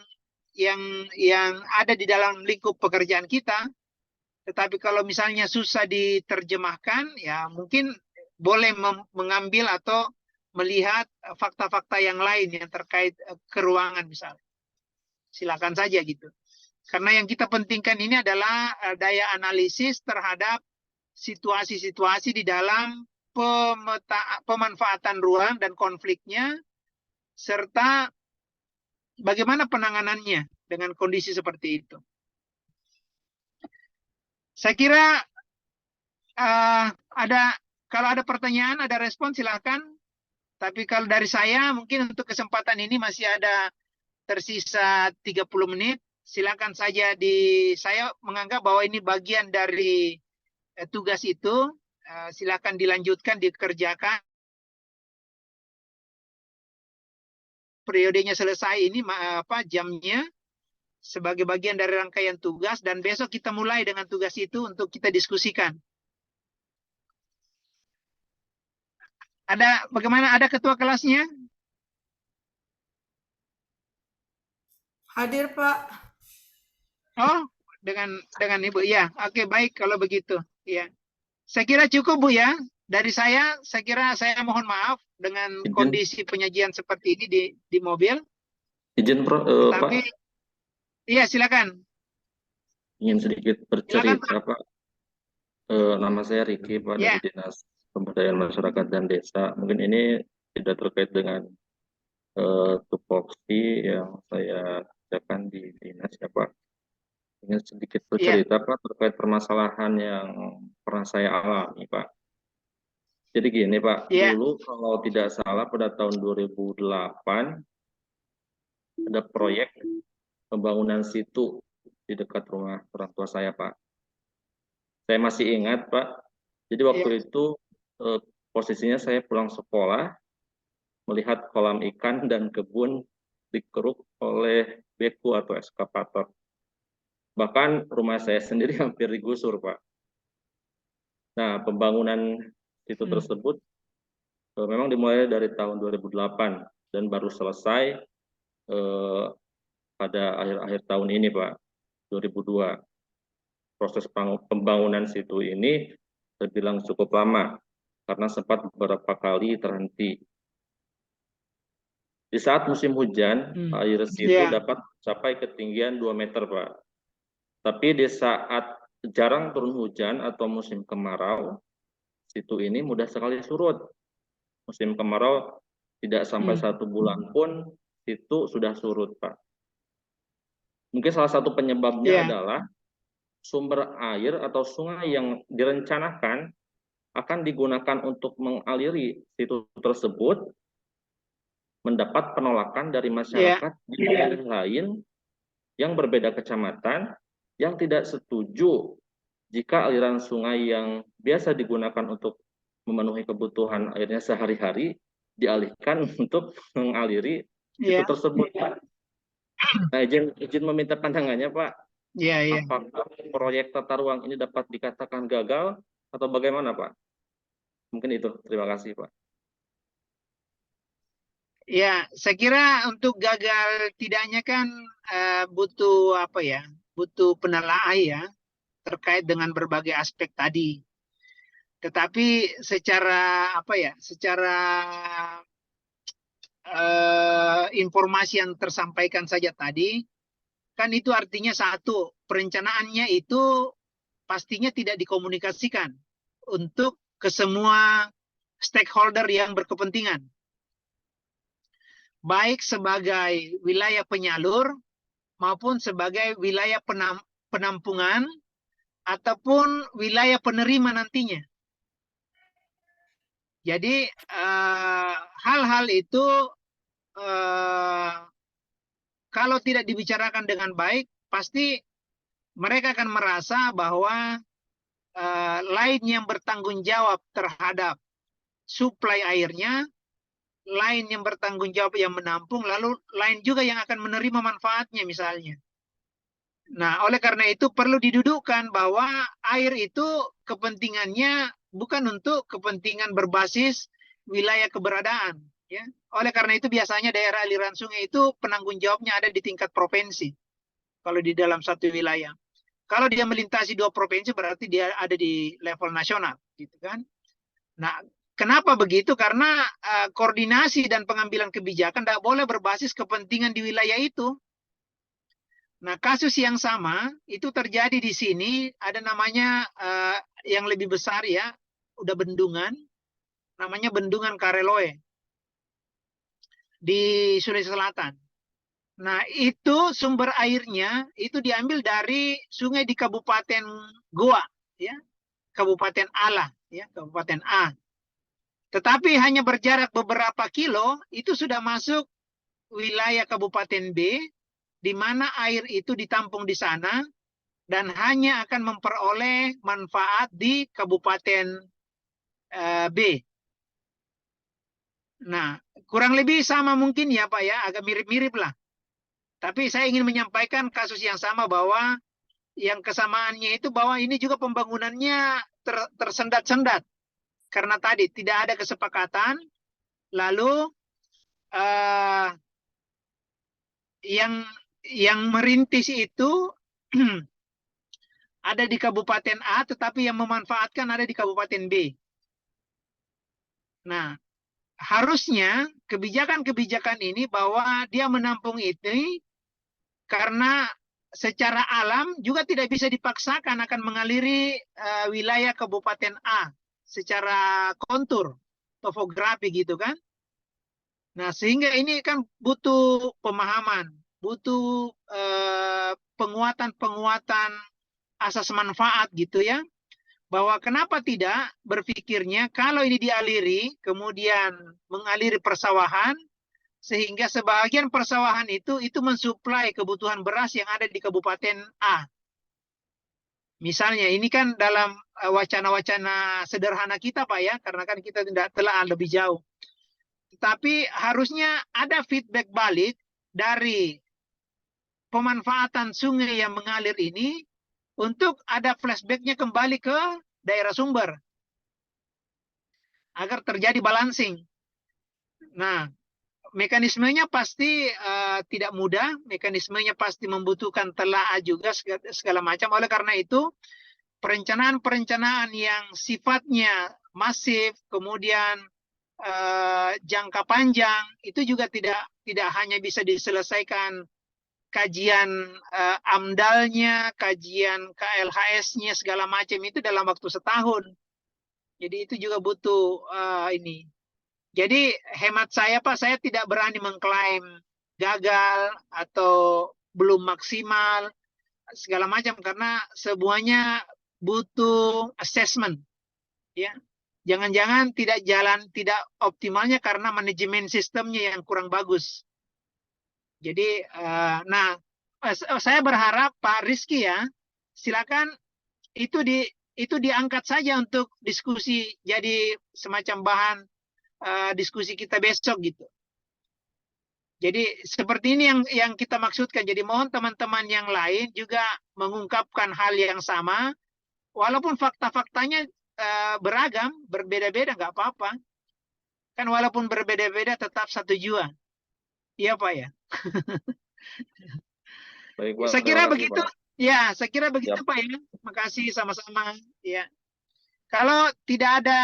ada di dalam lingkup pekerjaan kita. Tetapi kalau misalnya susah diterjemahkan, ya mungkin boleh mengambil atau melihat fakta-fakta yang lain yang terkait keruangan misalnya. Silakan saja gitu. Karena yang kita pentingkan ini adalah daya analisis terhadap situasi-situasi di dalam pemanfaatan ruang dan konfliknya, serta bagaimana penanganannya dengan kondisi seperti itu. Saya kira kalau ada pertanyaan, ada respon silakan. Tapi kalau dari saya mungkin untuk kesempatan ini masih ada tersisa 30 menit. Silakan saja saya menganggap bahwa ini bagian dari tugas itu. Silakan dilanjutkan, dikerjakan. Periodenya selesai ini jamnya sebagai bagian dari rangkaian tugas, dan besok kita mulai dengan tugas itu untuk kita diskusikan. Bagaimana ada ketua kelasnya? Hadir, Pak. Oh, dengan Ibu. Ya, oke, baik kalau begitu. Ya. Saya kira cukup, Bu ya. Dari saya kira saya mohon maaf dengan kondisi penyajian seperti ini di mobil. Izin Tapi Pak, iya, silakan. ingin sedikit bercerita Pak. Nama saya Riki Pak, dari Dinas Pemberdayaan Masyarakat dan Desa. Mungkin ini tidak terkait dengan tupoksi yang saya kerjakan di dinas ya Pak. Ingin sedikit bercerita Pak terkait permasalahan yang pernah saya alami Pak. Jadi gini Pak, dulu kalau tidak salah pada tahun 2008 ada proyek pembangunan situ di dekat rumah orang tua saya Pak. Saya masih ingat Pak, jadi waktu itu posisinya saya pulang sekolah, melihat kolam ikan dan kebun dikeruk oleh beku atau eskavator. Bahkan rumah saya sendiri hampir digusur Pak. Nah, pembangunan situ tersebut memang dimulai dari tahun 2008 dan baru selesai pada akhir-akhir tahun ini Pak, 2002. Proses pembangunan situ ini terbilang cukup lama karena sempat beberapa kali terhenti. Di saat musim hujan, air situ dapat mencapai ketinggian 2 meter Pak. Tapi di saat jarang turun hujan atau musim kemarau, situ ini mudah sekali surut. Musim kemarau tidak sampai 1 bulan pun situ sudah surut Pak. Mungkin salah satu penyebabnya adalah sumber air atau sungai yang direncanakan akan digunakan untuk mengaliri situs tersebut mendapat penolakan dari masyarakat di daerah lain yang berbeda kecamatan yang tidak setuju jika aliran sungai yang biasa digunakan untuk memenuhi kebutuhan airnya sehari-hari dialihkan untuk mengaliri situs tersebut, Pak. Nah, izin meminta pandangannya, Pak. Apakah proyek tata ruang ini dapat dikatakan gagal atau bagaimana, Pak? Mungkin itu. Terima kasih, Pak. Ya, saya kira untuk gagal tidaknya kan butuh apa ya? Butuh penelaahan ya terkait dengan berbagai aspek tadi. Tetapi secara apa ya? Secara informasi yang tersampaikan saja tadi, kan itu artinya satu, perencanaannya itu pastinya tidak dikomunikasikan untuk ke semua stakeholder yang berkepentingan. Baik sebagai wilayah penyalur maupun sebagai wilayah penampungan ataupun wilayah penerima nantinya. Jadi hal-hal itu kalau tidak dibicarakan dengan baik, pasti mereka akan merasa bahwa lain yang bertanggung jawab terhadap suplai airnya, lain yang bertanggung jawab yang menampung, lalu lain juga yang akan menerima manfaatnya misalnya. Nah, oleh karena itu perlu didudukkan bahwa air itu kepentingannya bukan untuk kepentingan berbasis wilayah keberadaan. Ya. Oleh karena itu biasanya daerah aliran sungai itu penanggung jawabnya ada di tingkat provinsi. Kalau di dalam satu wilayah. Kalau dia melintasi 2 provinsi berarti dia ada di level nasional. Gitu kan? Nah, kenapa begitu? Karena koordinasi dan pengambilan kebijakan tidak boleh berbasis kepentingan di wilayah itu. Nah, kasus yang sama itu terjadi di sini, ada namanya yang lebih besar ya, udah bendungan, namanya Bendungan Kareloe di Sulawesi Selatan. Nah, itu sumber airnya itu diambil dari sungai di Kabupaten Goa, ya, Kabupaten Ala, ya, Kabupaten A. Tetapi hanya berjarak beberapa kilo, itu sudah masuk wilayah Kabupaten B, di mana air itu ditampung di sana dan hanya akan memperoleh manfaat di Kabupaten B. Nah, kurang lebih sama mungkin ya Pak ya, agak mirip-mirip lah. Tapi saya ingin menyampaikan kasus yang sama bahwa yang kesamaannya itu bahwa ini juga pembangunannya tersendat-sendat. Karena tadi tidak ada kesepakatan, lalu yang merintis itu ada di Kabupaten A, tetapi yang memanfaatkan ada di Kabupaten B. Nah, harusnya kebijakan-kebijakan ini bahwa dia menampung itu karena secara alam juga tidak bisa dipaksakan akan mengaliri wilayah Kabupaten A secara kontur, topografi gitu kan. Nah, sehingga ini kan butuh pemahaman, butuh penguatan-penguatan asas manfaat gitu ya. Bahwa kenapa tidak berpikirnya kalau ini dialiri, kemudian mengaliri persawahan, sehingga sebagian persawahan itu mensuplai kebutuhan beras yang ada di Kabupaten A. Misalnya ini kan dalam wacana-wacana sederhana kita Pak ya, karena kan kita tidak telah lebih jauh. Tetapi harusnya ada feedback balik dari pemanfaatan sungai yang mengalir ini untuk ada flashbacknya kembali ke daerah sumber. Agar terjadi balancing. Nah, mekanismenya pasti tidak mudah, mekanismenya pasti membutuhkan telaah juga segala macam. Oleh karena itu, perencanaan-perencanaan yang sifatnya masif, kemudian jangka panjang, itu juga tidak hanya bisa diselesaikan kajian AMDAL-nya, kajian KLHS-nya segala macam itu dalam waktu setahun. Jadi itu juga butuh ini. Jadi hemat saya Pak, saya tidak berani mengklaim gagal atau belum maksimal segala macam karena semuanya butuh assessment, ya, Jangan-jangan tidak optimalnya karena manajemen sistemnya yang kurang bagus. Jadi, saya berharap Pak Rizky ya, silakan itu diangkat saja untuk diskusi, jadi semacam bahan diskusi kita besok gitu. Jadi seperti ini yang kita maksudkan. Jadi mohon teman-teman yang lain juga mengungkapkan hal yang sama, walaupun fakta-faktanya beragam, berbeda-beda, nggak apa-apa. Kan walaupun berbeda-beda tetap satu jua. Iya Pak ya. Baik, Pak. Saya kira Terima kasih, begitu. Pak. Ya, saya kira begitu Siap. Pak ya. Makasih sama-sama. Ya. Kalau tidak ada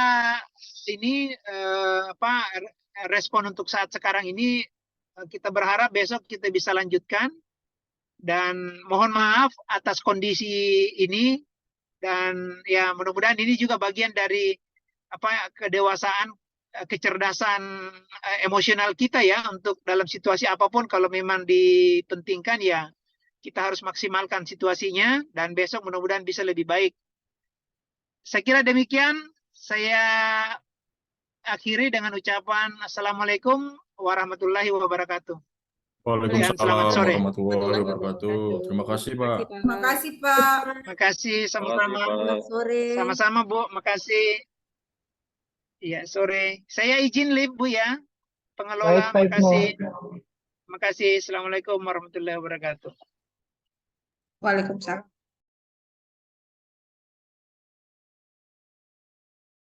ini respon untuk saat sekarang ini, kita berharap besok kita bisa lanjutkan. Dan mohon maaf atas kondisi ini. Dan ya mudah-mudahan ini juga bagian dari kedewasaan, kecerdasan emosional kita ya, untuk dalam situasi apapun kalau memang dipentingkan ya kita harus maksimalkan situasinya, dan besok mudah-mudahan bisa lebih baik. Saya kira demikian. Saya akhiri dengan ucapan Assalamualaikum warahmatullahi wabarakatuh. Waalaikumsalam selamat sore. warahmatullahi wabarakatuh. Terima kasih, Pak. Terima kasih, Pak. Terima kasih sama-sama. Pak. Sore. Sama-sama Bu, makasih. Iya, sore. Saya izin live Bu ya. Pengelola, makasih. Makasih. Assalamualaikum warahmatullahi wabarakatuh. Waalaikumsalam.